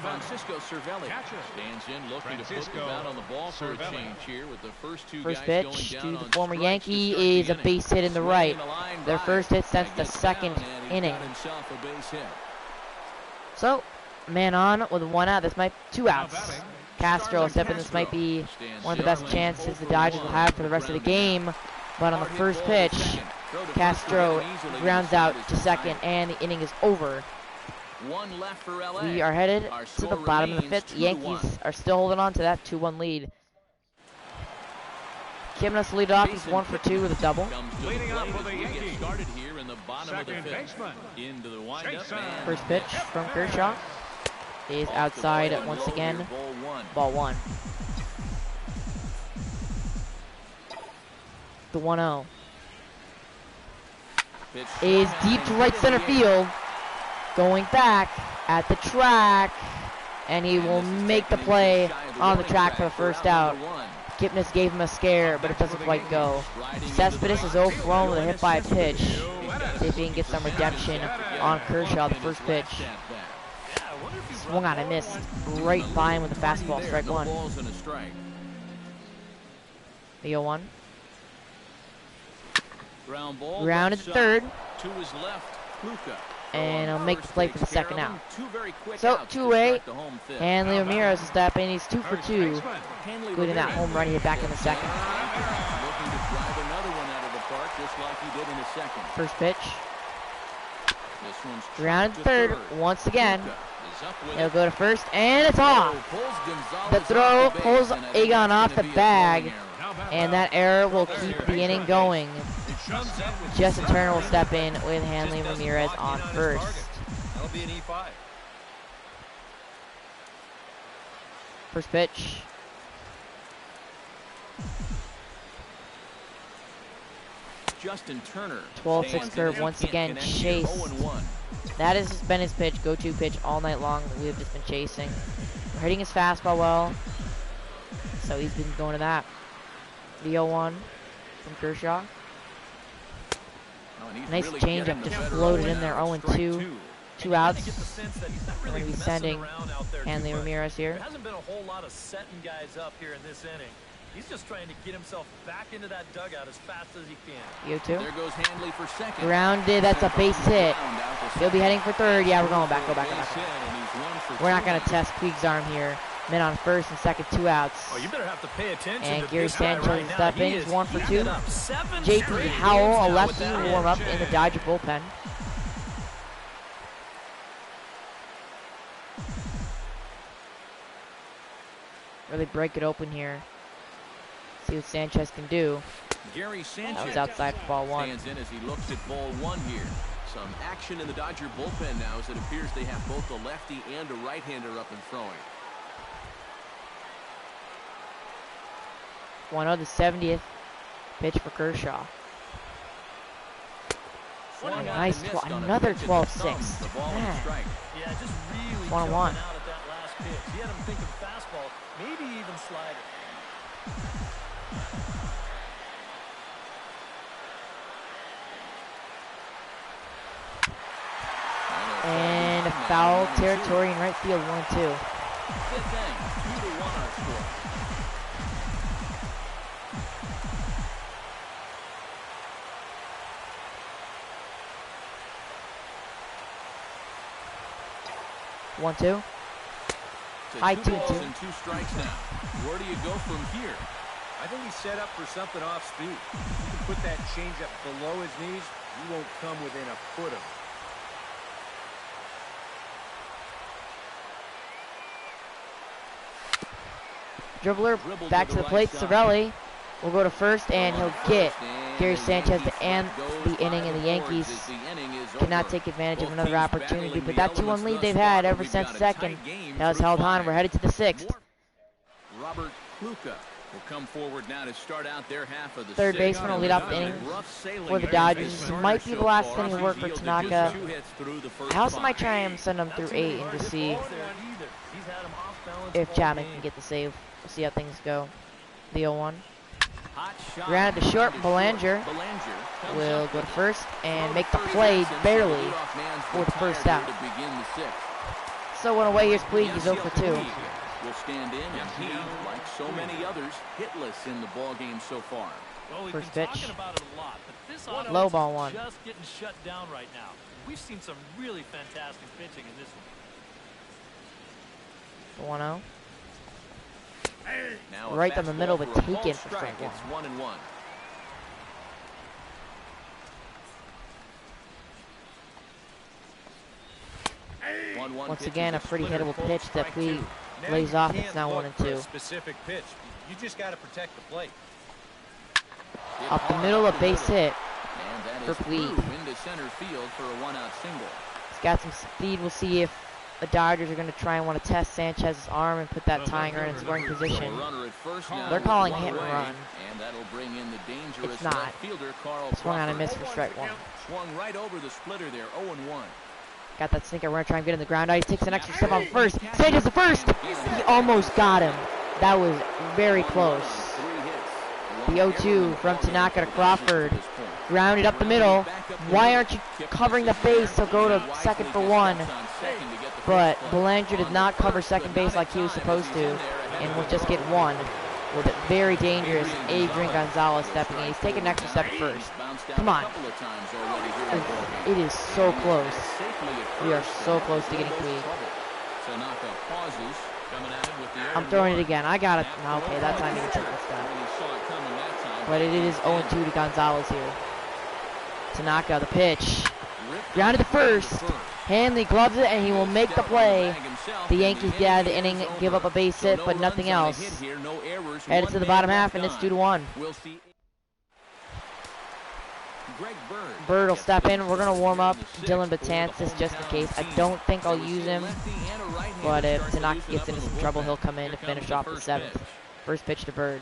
[SPEAKER 2] Francisco Cervelli stands in, looking to put the bat on the ball for a change here with the first two
[SPEAKER 1] First
[SPEAKER 2] guys
[SPEAKER 1] pitch
[SPEAKER 2] going
[SPEAKER 1] to
[SPEAKER 2] down
[SPEAKER 1] the
[SPEAKER 2] on
[SPEAKER 1] former
[SPEAKER 2] strikes
[SPEAKER 1] Yankee
[SPEAKER 2] to start the
[SPEAKER 1] is a
[SPEAKER 2] inning.
[SPEAKER 1] base hit in the right. Their first hit since the second inning.
[SPEAKER 2] Got himself a base hit.
[SPEAKER 1] So, man on with one out. This might 2 outs. Castro stepping. This might be one of the best chances the Dodgers will have for the rest of the game. But on the first pitch, Castro grounds out to second, and the inning is over.
[SPEAKER 2] One left for LA.
[SPEAKER 1] We are headed to the bottom of the fifth. The Yankees are still holding on to that 2-1 lead. Giving us the lead off. He's 1 for 2 with a double.
[SPEAKER 5] Leading off for the Yankees.
[SPEAKER 2] Started here in the bottom of the
[SPEAKER 5] Second
[SPEAKER 2] fifth.
[SPEAKER 5] baseman.
[SPEAKER 2] Into the windup.
[SPEAKER 1] First pitch from Kershaw is outside once again. Ball one. The 1-0 is deep to right center field. Going back at the track, and he will make the play on the track for the first out. Kipnis gave him a scare, but it doesn't quite go. Cespedes is 0 for 1 with a hit by a pitch. See if he can get some redemption on Kershaw, the first pitch. Swung on and missed right by him with a fastball, strike one. The 0-1. Grounded to third.
[SPEAKER 2] To his left, Luka.
[SPEAKER 1] And he'll make the play for the second out. So, 2-away, and Leo Ramirez is stepping. He's 2 for 2, including that home run he hit back in the second.
[SPEAKER 2] Looking to drive another one out of the park, just like he did in the second.
[SPEAKER 1] First pitch.
[SPEAKER 2] This one's
[SPEAKER 1] Grounded to third once again. He'll go to first, and it's off. The throw pulls Egon off the bag, and that error will keep the inning going. Justin Turner will step in with Hanley Ramirez on first.
[SPEAKER 3] That'll be an E5.
[SPEAKER 1] First pitch.
[SPEAKER 2] Justin Turner.
[SPEAKER 1] 12-6 curve once again chased. That has been his pitch, go-to pitch all night long that we have just been chasing. We're hitting his fastball well, so he's been going to that. The 0-1 from Kershaw. Nice changeup, just floated in there. 0-2, 2 outs. We're going to be sending Hanley Ramirez here.
[SPEAKER 4] There hasn't been a whole lot of setting guys up here in this inning. He's just trying to get himself back into that dugout as fast as he can.
[SPEAKER 1] 0-2.
[SPEAKER 2] There goes Hanley for second.
[SPEAKER 1] Grounded, that's a base hit. He'll be heading for third. Yeah, we're going back, go back. We're not going to test Puig's arm here. Men on first and second, 2 outs.
[SPEAKER 4] Oh, you better have to pay attention
[SPEAKER 1] and
[SPEAKER 4] to
[SPEAKER 1] Gary
[SPEAKER 4] this guy
[SPEAKER 1] Sanchez
[SPEAKER 4] right
[SPEAKER 1] is stepping. He's 1 for 2. JP
[SPEAKER 4] JP
[SPEAKER 1] Howell, a lefty, will warm up in the Dodger bullpen. Really break it open here. See what Sanchez can do.
[SPEAKER 2] Gary Sanchez
[SPEAKER 1] That was outside for ball one.
[SPEAKER 2] stands in as he looks at ball one here. Some action in the Dodger bullpen now as it appears they have both a lefty and a right-hander up and throwing.
[SPEAKER 1] 1-0, the 70th pitch for Kershaw. Nice, another 12-6. Man.
[SPEAKER 4] Yeah, just really
[SPEAKER 1] 1-1.
[SPEAKER 4] jumping out at that last pitch. He had him thinking fastball, maybe even slider.
[SPEAKER 1] And foul territory in right field, 1-2.
[SPEAKER 2] Fifth inning, 2-1 our score.
[SPEAKER 1] High
[SPEAKER 2] 2
[SPEAKER 1] 2-2.
[SPEAKER 2] balls and 2 strikes now. Where do you go from here?
[SPEAKER 3] I think he's set up for something off speed. You can put that changeup below his knees, you won't come within a foot of him.
[SPEAKER 1] dribbler back to the plate. Sorelli will go to first, and he'll get Gary Sanchez to end the inning, and the Yankees cannot take advantage of another opportunity. But that 2-1 lead they've had ever since second has held on. We're headed to the sixth.
[SPEAKER 2] Robert Kluka will come forward now to start out their half of the
[SPEAKER 1] third baseman will lead off the inning for the Dodgers. This might be the last inning of work for Tanaka. How am I trying to send him through 8 and just see if Chapman can get the save? We'll see how things go. The 0-1. Grounded to short. Belanger will go to first and make the play barely for the first out. So when away, here's Puig. He's 0 for 2.
[SPEAKER 2] Will stand in, and he, like so many others, hitless in the ball game so far.
[SPEAKER 4] Well,
[SPEAKER 1] First pitch.
[SPEAKER 4] About it a lot, but this
[SPEAKER 1] low ball 1.
[SPEAKER 4] Just getting shut down right now. We've seen some really fantastic pitching in this one.
[SPEAKER 1] 1-0.
[SPEAKER 2] Now
[SPEAKER 1] Right down the middle, but taken for strike 1.
[SPEAKER 2] It's 1-1.
[SPEAKER 1] Once again, a pretty hittable pitch that Puig lays off. It's now 1-2.
[SPEAKER 3] Specific pitch. You just got to protect the plate.
[SPEAKER 1] Up the middle, a base hit
[SPEAKER 2] And
[SPEAKER 1] for Puig.
[SPEAKER 2] into center field for a 1-out single.
[SPEAKER 1] He's got some speed. We'll see if the Dodgers are going to try and want to test Sanchez's arm and put that tying run in scoring position. They're calling hit and run.
[SPEAKER 2] And that'll bring in the dangerous
[SPEAKER 1] It's not.
[SPEAKER 2] left fielder, Carl
[SPEAKER 1] Swung on a
[SPEAKER 2] Crawford.
[SPEAKER 1] miss for strike 1.
[SPEAKER 2] Swung right over the splitter there, 0-1.
[SPEAKER 1] Got that sinker. We're going to try and get in the ground. He takes an extra step on first. Sanchez to first. He almost got him. That was very close. The 0-2 from Tanaka to Crawford. Grounded up the middle. Why aren't you covering the base? He'll go to second for 1. But Belanger did not cover second base like he was supposed to, and will just get 1 with a very dangerous Adrian Gonzalez stepping in. He's taking an extra step at first. Come on. It is so close. We are so close to getting Puig. I'm throwing it again. I got it. Okay, that time he can take the step. But it is 0-2 to Gonzalez here. Tanaka, the pitch. Grounded to first. Hanley gloves it, and he will make the play. The Yankees get out of the inning, give up a base hit, but nothing else. Headed to the bottom half, and it's 2-1. Bird will step in. We're going to warm up Dylan Betances just in case. I don't think I'll use him, but if Tanaka gets into some trouble, he'll come in to finish off the 7th. First pitch to Bird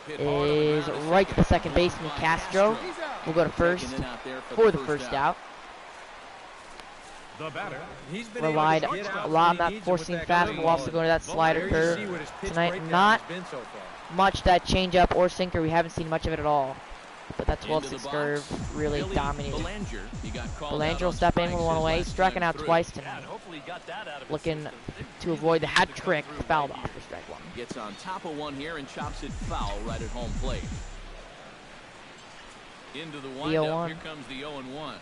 [SPEAKER 1] is right to the second baseman. Castro will go to first for the first out. Relied a lot on that four-seam fastball, also going to that slider curve tonight. Not much that changeup or sinker. We haven't seen much of it at all. But that 12-6 curve really dominated. Belanger will step in with 1 away. Striking out twice tonight. Looking to avoid the hat trick. Fouled off for strike 1.
[SPEAKER 2] Gets on top of 1 here and chops it foul right at home plate. Into the windup. Here comes the 0-1.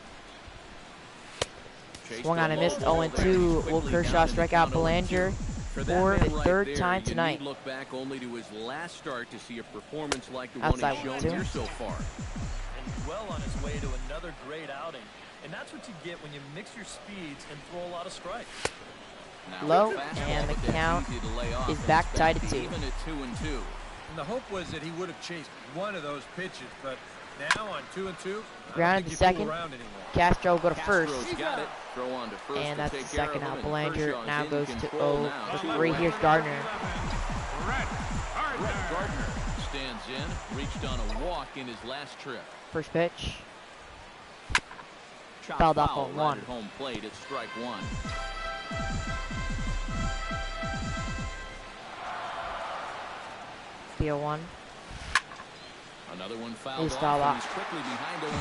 [SPEAKER 1] Swung on and missed 0-2. Will Kershaw strike out Belanger for the 3rd time tonight?
[SPEAKER 2] Look back only to his last start to see a performance like the one he's shown here so far.
[SPEAKER 4] And well on his way to another great outing. And that's what you get when you mix your speeds and throw a lot of strikes.
[SPEAKER 1] Low, and the count is back tied at 2.
[SPEAKER 2] Even at 2-2.
[SPEAKER 3] And the hope was that he would have chased one of those pitches, but now on 2-2,
[SPEAKER 1] grounded to second. Castro will go to first.
[SPEAKER 2] Got it. Throw on to first,
[SPEAKER 1] and that's the second out. Belanger now goes to 0 for 3. Here's Gardner.
[SPEAKER 2] Brett Gardner stands in, reached on a walk in his last trip.
[SPEAKER 1] First pitch.
[SPEAKER 2] Chopped
[SPEAKER 1] Fouled off
[SPEAKER 2] foul
[SPEAKER 1] on
[SPEAKER 2] right
[SPEAKER 1] 1.
[SPEAKER 2] At home plate at strike 1.
[SPEAKER 1] The 0-1.
[SPEAKER 2] Another one fouled
[SPEAKER 1] He's
[SPEAKER 2] off,
[SPEAKER 1] fouled
[SPEAKER 2] and
[SPEAKER 1] off.
[SPEAKER 2] he's quickly behind 0-2.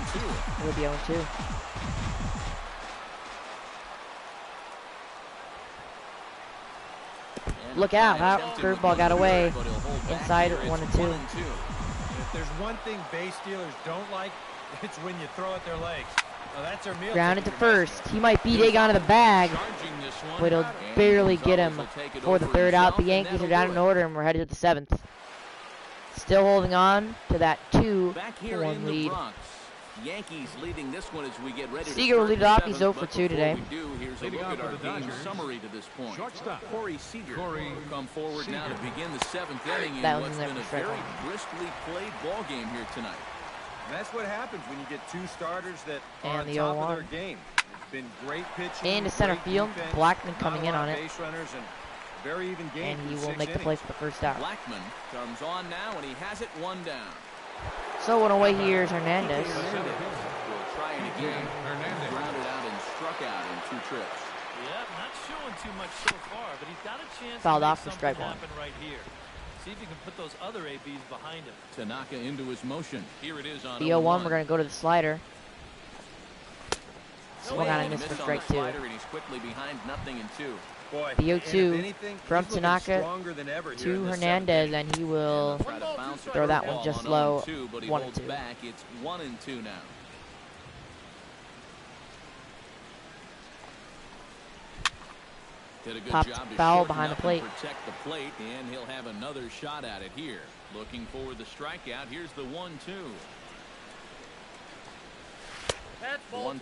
[SPEAKER 1] It will be 0-2. Look out, that curveball got away inside 1-2.
[SPEAKER 3] If there's one thing base stealers don't like, it's when you throw at their legs. Well, that's their meal.
[SPEAKER 1] Grounded to first. He might beat Egg onto the bag, but he'll barely get him for the 3rd out. The Yankees are down in order, and we're headed to the 7th. Still holding on to that 2-1 lead.
[SPEAKER 2] Yankees leading this one as we get ready.
[SPEAKER 1] Seager will lead it off. He's 0 for 2 today.
[SPEAKER 2] Here's a look at our game summary to this point. Corey Seager will come forward now to begin the 7th inning in what's been a very briskly played ball game here tonight.
[SPEAKER 3] And that's what happens when you get 2 starters that are on
[SPEAKER 1] the
[SPEAKER 3] top
[SPEAKER 1] 0-1.
[SPEAKER 3] of their game. It's been great pitching.
[SPEAKER 1] Into center field.
[SPEAKER 3] Defense,
[SPEAKER 1] Blackman coming in on it.
[SPEAKER 3] base runners and very even game.
[SPEAKER 1] And he will make the play for the first out.
[SPEAKER 2] Blackman comes on now, and he has it 1 down.
[SPEAKER 1] So one away here is Hernandez.
[SPEAKER 2] Will try it again. Grounded out and struck out in 2 trips.
[SPEAKER 4] Yeah, not showing too much so far, but he's got a chance
[SPEAKER 1] Fouled
[SPEAKER 4] to make
[SPEAKER 1] off for strike
[SPEAKER 4] something
[SPEAKER 1] 1.
[SPEAKER 4] happen right here. See if he can put those other ABs behind him.
[SPEAKER 2] Tanaka into his motion. Here it is on
[SPEAKER 1] The 0-1, we're going to go to the slider. Swung on and missed for strike 2.
[SPEAKER 2] And he's quickly behind 0-2.
[SPEAKER 3] Boy,
[SPEAKER 1] The 0-2
[SPEAKER 3] anything,
[SPEAKER 1] from Tanaka to Hernandez, and he will throw that one just low. 1-2.
[SPEAKER 2] Back. It's 1-2 now. Did a good
[SPEAKER 1] Popped
[SPEAKER 2] job to
[SPEAKER 1] foul
[SPEAKER 2] shorten
[SPEAKER 1] behind
[SPEAKER 2] up
[SPEAKER 1] the plate.
[SPEAKER 2] and protect the plate, and he'll have another shot at it here. Looking for the strikeout. Here's the 1-2.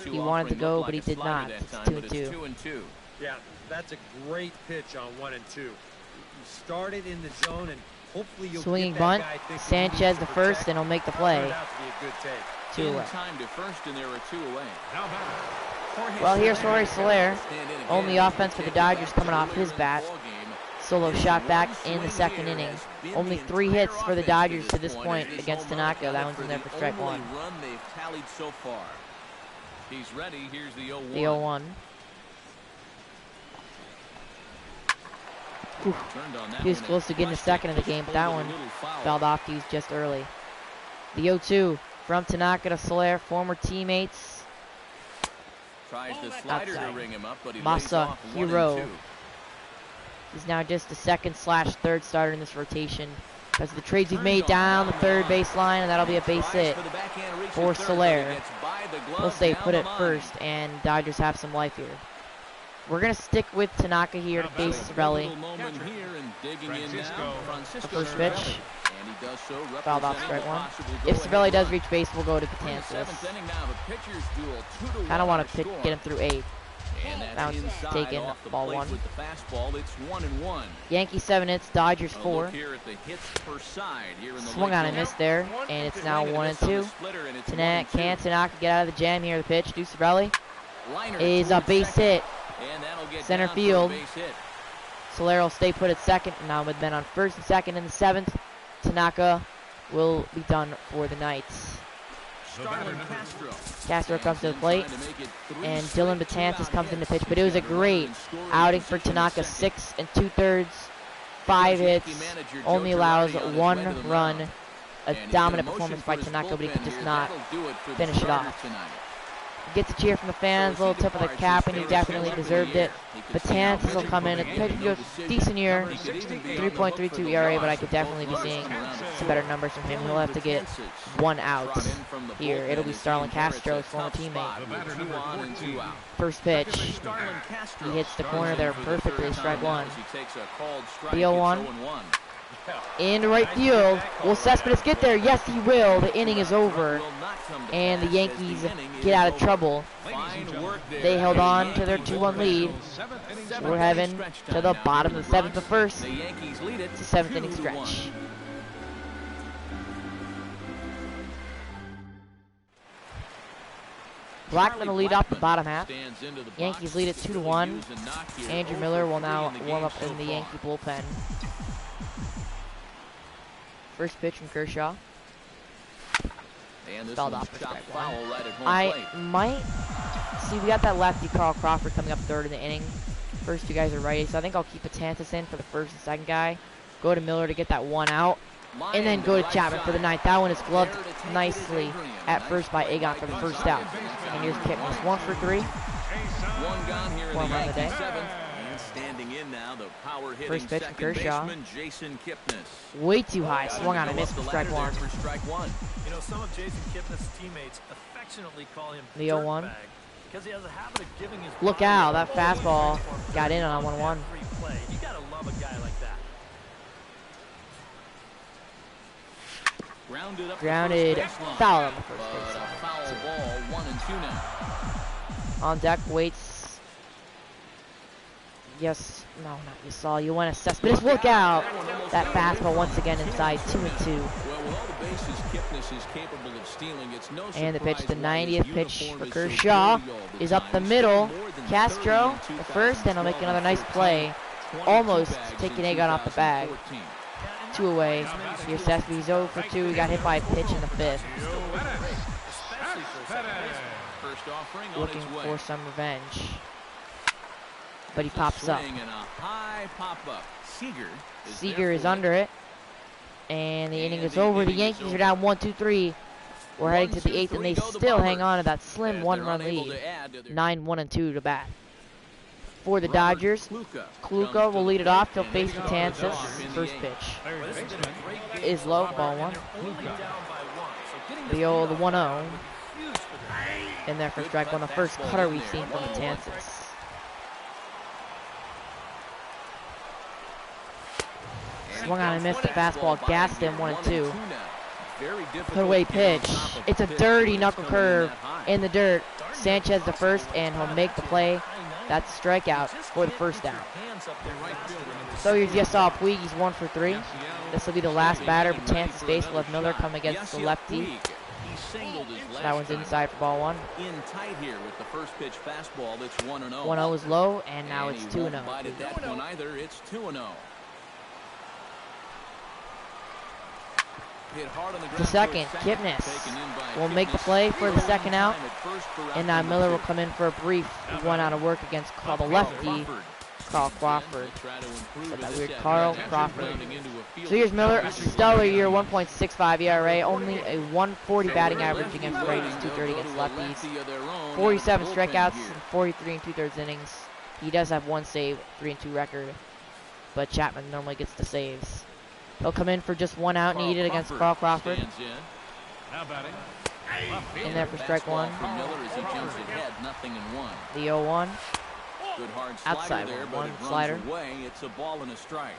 [SPEAKER 1] He wanted to go, but he did not. It's 2-2.
[SPEAKER 3] Yeah, that's a great pitch on 1 and 2. You started in the zone, and hopefully you'll
[SPEAKER 1] Swinging
[SPEAKER 3] get
[SPEAKER 1] bunt.
[SPEAKER 3] that guy thinking
[SPEAKER 1] Sanchez
[SPEAKER 3] he
[SPEAKER 1] the
[SPEAKER 3] needs to
[SPEAKER 1] first,
[SPEAKER 3] protect.
[SPEAKER 1] and he'll make the play.
[SPEAKER 3] Turned out to be a good take.
[SPEAKER 1] 2 away.
[SPEAKER 2] In time to first, and there are 2 away.
[SPEAKER 1] Well, here's Jorge Soler. Only offense for the Dodgers coming off his bat. Solo shot back in the 2nd inning. Only 3 hits for the Dodgers to this point against Tanaka. That one's in there for strike 1.
[SPEAKER 2] Run they've tallied so far. He's ready. Here's the 0-1.
[SPEAKER 1] The 0-1. He was close to getting a second in the game, but that one fouled off. He was just early. The 0-2 from Tanaka to Soler, former teammates.
[SPEAKER 2] Tries the slider to ring him up, but he
[SPEAKER 1] Masa Hiro. He's now just the 2nd/3rd starter in this rotation because of the trades we've made down the 3rd baseline, and that'll be a base hit for Soler. We'll say put it first, and Dodgers have some life here. We're going to stick with Tanaka here to face Cervelli. The first pitch. Fouled off strike 1. If Cervelli does reach base, we'll go to Betances. Kind of want to get him through 8. That one's taken, ball 1. Yankees 7 hits, Dodgers 4. Swung on and missed there, and it's now 1-2. Can Tanaka get out of the jam here? The pitch to Cervelli is a base hit. Center field. Soler will stay put at 2nd, and now with men on 1st and 2nd in the 7th. Tanaka will be done for the night. Castro comes to the plate, and Dylan Betances comes in to pitch. But it was a great outing for Tanaka. 6 2/3, 5 hits, only allows 1 run. A dominant performance by Tanaka, but he could just not finish it off. Gets a cheer from the fans, a little tip of the cap, and he definitely deserved it. Betances will come in. Decent year, 3.32 ERA, but I could definitely be seeing some better numbers from him. He'll have to get 1 out here. It'll be Starlin Castro's former teammate. First pitch. He hits the corner there perfectly, strike 1. The 0-1. In right field. Will Cespedes get there? Yes, he will. The inning is over, and the Yankees get out of trouble. They held on to their 2-1 lead. We're heading to the bottom of the 7th of 1st. It's a 7th inning stretch. Blackman will lead off the bottom half. Yankees lead it 2-1. Andrew Miller will now warm up in the Yankee bullpen. First pitch from Kershaw. Fouled off for strike 1. I might see, we got that lefty Carl Crawford coming up 3rd in the inning. First 2 guys are righty, so I think I'll keep Betances in for the 1st and 2nd guy. Go to Miller to get that 1 out, and then go to Chapman for the 9th. That one is gloved nicely at first by Egon for the 1st out. And here's Kipnis, 1 for 3.
[SPEAKER 2] 1 gone here in the
[SPEAKER 1] Yankee
[SPEAKER 2] Yankee 7th. And standing in now, the power hitting
[SPEAKER 1] First pitch from Kershaw.
[SPEAKER 2] Jason Kipnis.
[SPEAKER 1] Way too high, swung on and missed for strike 1.
[SPEAKER 4] You know, some of Jason Kipnis' teammates affectionately call him
[SPEAKER 1] The 0-1.
[SPEAKER 4] because he has a habit of giving his
[SPEAKER 1] Look out, that fastball got in on 1-1.
[SPEAKER 4] You gotta love a guy like that.
[SPEAKER 1] Grounded, foul on the first base.
[SPEAKER 2] Foul ball, 1-2 now.
[SPEAKER 1] On deck waits Yes, no, not you saw. You want to assess, but just look out. That fastball once again inside, 2-2.
[SPEAKER 2] Well, with all the bases Kipnis is capable of stealing, it's no
[SPEAKER 1] And the pitch, the
[SPEAKER 2] surprise
[SPEAKER 1] 90th pitch for Kershaw is up the middle. Castro, the first, and he'll make another nice play. Almost taking Agon off the bag. 2 away. Here's Sesby. He's 0 for 2. He got hit by a pitch in the 5th. Looking for some revenge. But he pops up. Seager is under it. And the inning is over. The Yankees are down 1-2-3. We're heading to the 8th, and they still hang on to that slim 1-run lead. 9-1-2 to bat. For the Dodgers, Kluka will lead it off. He'll face Betances. First pitch is low, ball 1. The old 1-0. In there for strike 1, the first cutter we've seen from Betances. Swung on and missed the fastball, gassed him 1-2. Put away pitch. It's a dirty knuckle curve in the dirt. Sanchez the first, and he'll make the play. That's a strikeout for the first down. So here's Yesal Puig. He's 1 for 3. This will be the last batter. Betances base will have Miller come against the lefty. So that one's inside for ball 1.
[SPEAKER 2] In tight here with the first pitch fastball. It's 1-0.
[SPEAKER 1] 1-0 is low, and now it's 2-0.
[SPEAKER 2] That one either. It's 2-0.
[SPEAKER 1] The second, Kipnis will make the play for the second out, and now Miller will come in for a brief 1 out of work against the lefty, Carl Crawford. Got that weird Carl Crawford. So here's Miller, a stellar year, 1.65 ERA, only a 140 batting average against righties, 230 against lefties, 47 strikeouts, 43 2/3 innings. He does have 1 save, 3-2 record, but Chapman normally gets the saves. He'll come in for just 1 out needed against Carl Crawford. In there for strike 1. The 0-1. Outside 1 slider.
[SPEAKER 2] It's a ball and a strike.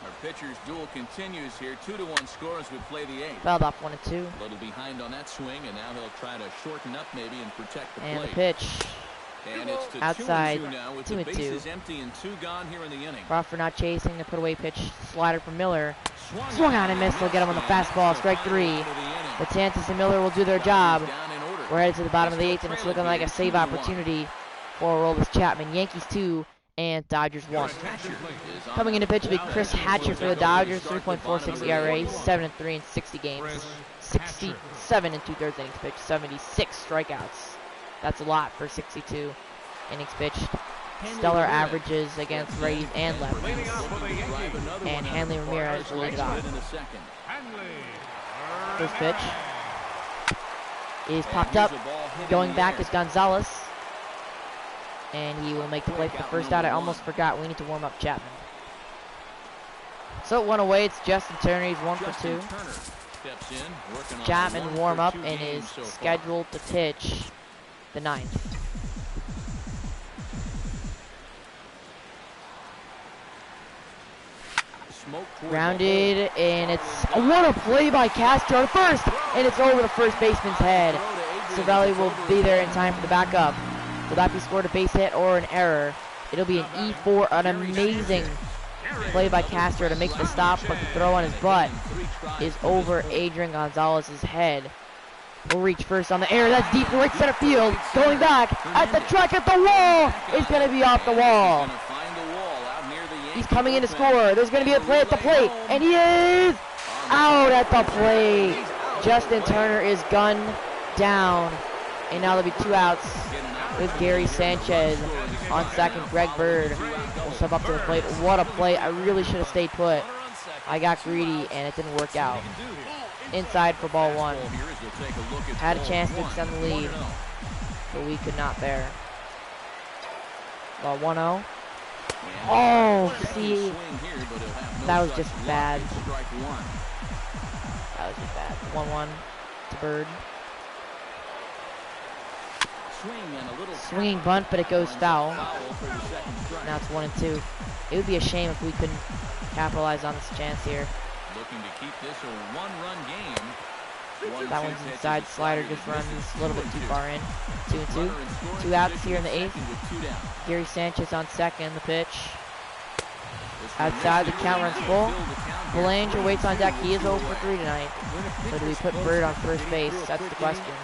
[SPEAKER 2] Our pitcher's duel continues here. 2-1 score as we play the 8th.
[SPEAKER 1] Fouled off 1-2.
[SPEAKER 2] A little behind on that swing, and now he'll try to shorten up maybe and protect the plate.
[SPEAKER 1] And the pitch.
[SPEAKER 2] And it's to
[SPEAKER 1] outside
[SPEAKER 2] 2-2 now with
[SPEAKER 1] 2-2.
[SPEAKER 2] the bases empty and 2 gone here in the inning.
[SPEAKER 1] Crawford not chasing. The put away pitch slider from Miller. Swung on and missed. He'll get him on the fastball. Strike 3. Betances and Miller will do their job. We're headed to the bottom of the 8th, and it's looking like a save opportunity for Aroldis Chapman. Yankees 2 and Dodgers 1. Coming into pitch will be Chris Hatcher for the Dodgers. 3.46 ERA, 7-3 in 60 games. 67 2/3 innings pitched. 76 strikeouts. That's a lot for 62 innings pitched. Stellar averages against righties and lefties. And Hanley Ramirez will lead it off. First pitch is popped up. Going back is Gonzalez. And he will make the play for the first out. I almost forgot. We need to warm up Chapman. So 1 away. It's Justin Turner. He's 1 for 2. Chapman warm up and is scheduled to pitch the 9th. Grounded, and it's what a play by Castro to first, and it's over the first baseman's head. Cervelli will be there in time for the backup. Will that be scored a base hit or an error? It'll be an E4, an amazing play by Castro to make the stop, but the throw on his butt is over Adrian Gonzalez's head. Will reach first on the air. That's deep to right center field. Going back at the track at the wall. It's going to be off the wall. He's coming in to score. There's going to be a play at the plate, and he is out at the plate. Justin Turner is gunned down, and now there'll be 2 outs with Gary Sanchez on second. Greg Bird will step up to the plate. What a play. I really should have stayed put. I got greedy, and it didn't work out. Inside for ball 1. Had a chance to extend the lead, but we could not there. Ball 1-0. Oh, see, that was just bad. That was just bad. 1-1 to Bird. Swinging bunt, but it goes foul. Now it's 1-2. It would be a shame if we couldn't capitalize on this chance here.
[SPEAKER 2] Looking to keep this a 1-run game.
[SPEAKER 1] That one's inside. Slider just runs a little bit too far in. 2-2. 2 outs here in the 8th. Gary Sanchez on second. The pitch. Outside, the count runs full. Belanger waits on deck. He is 0 for 3 tonight. So do we put Bird on first base? That's the question.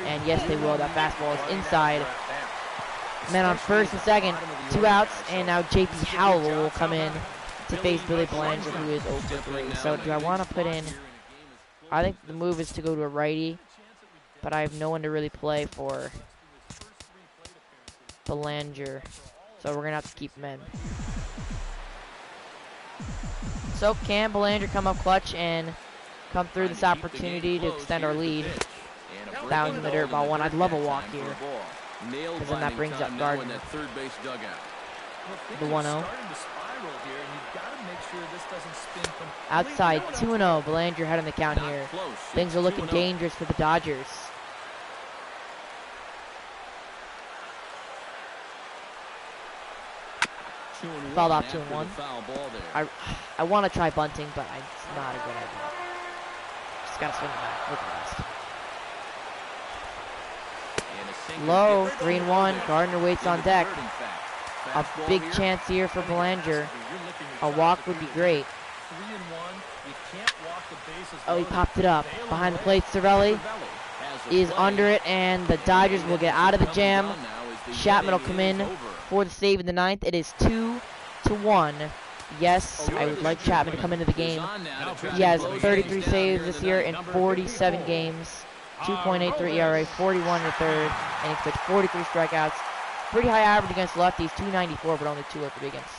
[SPEAKER 1] And yes, they will. That fastball is inside. Men on first and second. 2 outs. And now J.P. Howell will come in to face Billy Belanger, who is 0 for 3. So do I want to put in... I think the move is to go to a righty. But I have no one to really play for Belanger. So we're going to have to keep him in. So can Belanger come up clutch and come through this opportunity to extend our lead? That was in the dirt ball one. I'd love a walk here, because then that brings up Gardner. The 1-0. Outside, 2-0. Belanger head on the count here. Things are looking dangerous for the Dodgers. Fouled off 2-1. I want to try bunting, but it's not a good idea. Just gotta swing it back with the rest. Low, 3-1. Gardner waits on deck. A big chance here for Belanger. A walk would be great. Oh, he popped it up. Behind the plate, Cervelli is under it, and the Dodgers will get out of the jam. Chapman will come in for the save in the 9th. It is 2-1. Yes, I would like Chapman to come into the game. He has 33 saves this year in 47 games. 2.83 ERA, 41 in the 3rd, and he's pitched 43 strikeouts. Pretty high average against lefties, 294, but only 203 against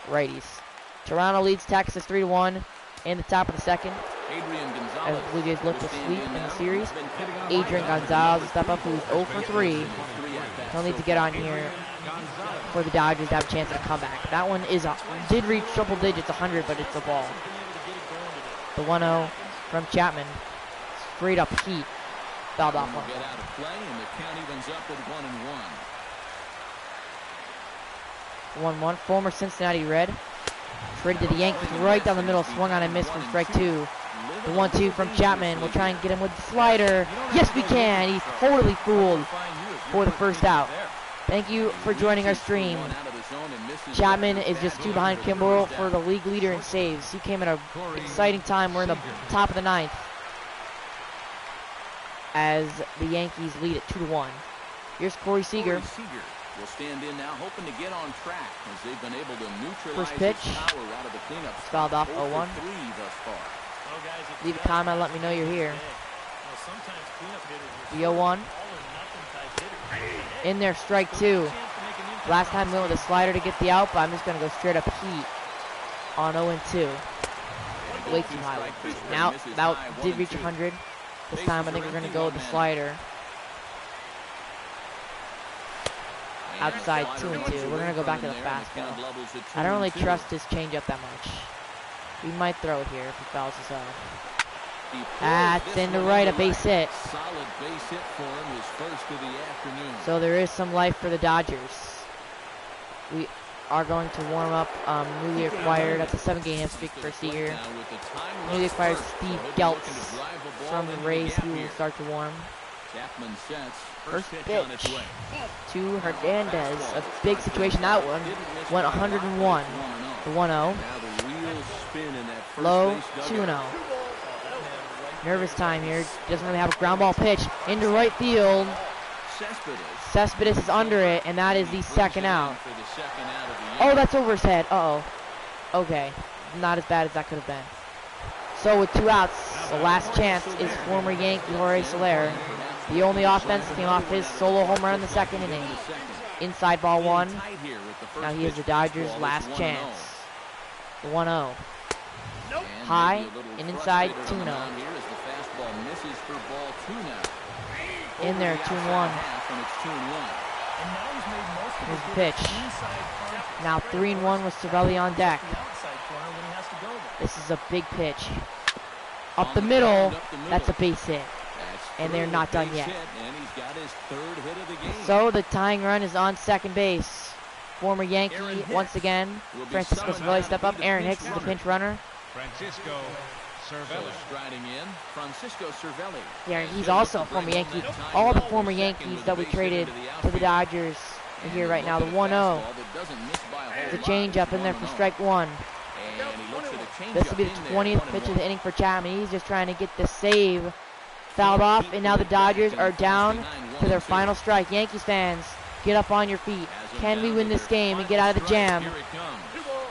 [SPEAKER 1] righties. Toronto leads Texas 3-1 in the top of the 2nd. As the Blue Jays look to sweep in the series. Adrian Gonzalez will step up, who's 0 for 3. He'll need to get on here for the Dodgers to have a chance at a comeback. That one did reach triple digits, 100, but it's a ball. The 1-0 from Chapman. Straight up heat. Fouled off one. 1-1. Former Cincinnati Red. Traded to the Yankees right down the middle. Swung on and missed from strike 2. The 1-2 from Chapman. We'll try and get him with the slider. Yes, we can. He's totally fooled for the first out. Thank you for joining our stream. Chapman is just 2 behind Kimbrel for the league leader in saves. He came at an exciting time. We're in the top of the 9th as the Yankees lead at 2-1. Here's Corey Seager.
[SPEAKER 2] Will stand in now, hoping to get on track as they've been able to neutralize
[SPEAKER 1] first pitch.
[SPEAKER 2] Power out of the cleanup.
[SPEAKER 1] Fouled off 0-1. Leave a comment, let me know you're here. The 0-1. In there, strike 2. Last time we went with a slider to get the out, but I'm just going to go straight up heat on 0-2. Way too high. Now, that did reach 100. This time I think we're going to go with the slider. Outside 2-2. We're going to go back to the fastball. I don't really trust his changeup that much. We might throw it here if he fouls us out. That's into right, a base hit. So there is some life for the Dodgers. We are going to warm up newly acquired, that's a 7-game streak for Seager. Newly acquired Steve Geltz from the Rays, who will start to warm. First pitch to Hernandez. A big situation. That one went 101. The 1-0. Low 2-0. Nervous time here. Doesn't really have a ground ball pitch into right field. Cespedes is under it, and that is the 2nd out. Oh, that's over his head. Uh-oh. Okay. Not as bad as that could have been. So with 2 outs, the last chance is former Yankee Jorge Soler. The only offense came off his solo home run in the 2nd inning. Inside ball 1. Now he is the Dodgers' last chance. The 1-0. High and inside 2-0. In there, 2-1. Here's the pitch. Now 3-1 with Cervelli on deck. This is a big pitch. Up the middle, that's a base hit. And they're not done yet. So the tying run is on second base. Former Yankee once again. Francisco Cervelli step up. Aaron Hicks is the pinch runner.
[SPEAKER 2] Striding in, Francisco Cervelli.
[SPEAKER 1] Yeah, he's also a former Yankee. All the former Yankees that we traded to the Dodgers are here right now. The 1-0. The changeup in there for strike one. This will be the 20th pitch of the inning for Chapman. He's just trying to get the save fouled off, and now the Dodgers are down to their final strike. Yankees fans, get up on your feet. Can we win this game and get out of the jam?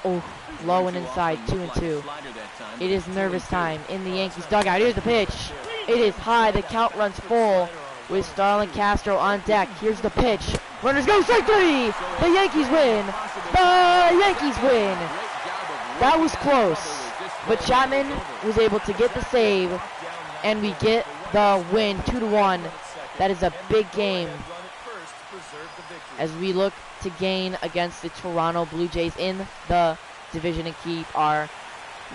[SPEAKER 1] Oh, low and inside, 2-2. It is nervous time in the Yankees dugout. Here's the pitch. It is high. The count runs full with Starlin Castro on deck. Here's the pitch. Runners go, strike three. The Yankees win. The Yankees win. That was close, but Chapman was able to get the save, and we get the win, 2-1. That is a big game as we look to gain against the Toronto Blue Jays in the division and keep our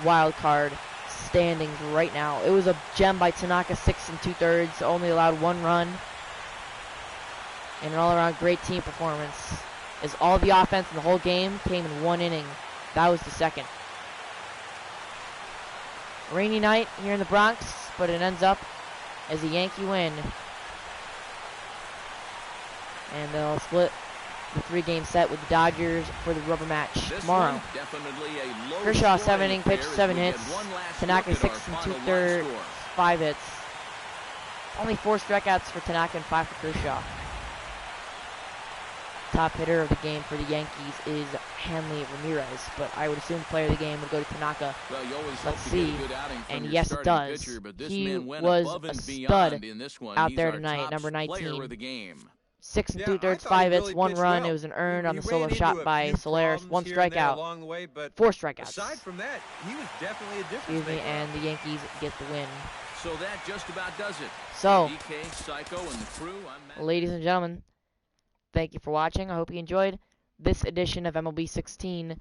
[SPEAKER 1] wild card standings right now. It was a gem by Tanaka, 6 2/3, only allowed 1 run, and an all-around great team performance as all the offense in the whole game came in 1 inning. That was the second. Rainy night here in the Bronx, but it ends up as a Yankee win. And they'll split the 3-game set with the Dodgers for the rubber match tomorrow. Kershaw, 7-inning pitch, 7 hits. Tanaka, 6 2/3, 5 hits. Only 4 strikeouts for Tanaka and 5 for Kershaw. Top hitter of the game for the Yankees is Hanley Ramirez, but I would assume player of the game would go to Tanaka. Let's see. And yes, it does. He was a stud out there tonight, number 19. 6 2/3, 5 hits, 1 run. It was an earned on the solo shot by Solaris. 1 strikeout, 4 strikeouts.
[SPEAKER 3] Aside from that, he was definitely a difference
[SPEAKER 1] Excuse me,
[SPEAKER 3] maker.
[SPEAKER 1] and the Yankees get the win.
[SPEAKER 2] So that just about does it.
[SPEAKER 1] So,
[SPEAKER 2] DK, Psycho, and the crew,
[SPEAKER 1] ladies and gentlemen, thank you for watching. I hope you enjoyed this edition of MLB 16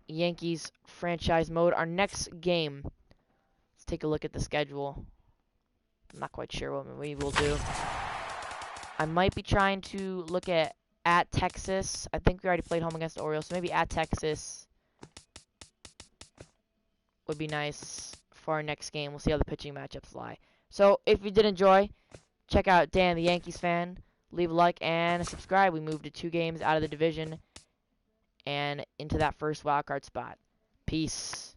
[SPEAKER 1] Yankees franchise mode. Our next game, let's take a look at the schedule. I'm not quite sure what we will do. I might be trying to look at Texas. I think we already played home against the Orioles, so maybe at Texas would be nice for our next game. We'll see how the pitching matchups lie. So if you did enjoy, check out Dan the Yankees Fan. Leave a like and subscribe. We moved to 2 games out of the division and into that first wildcard spot. Peace.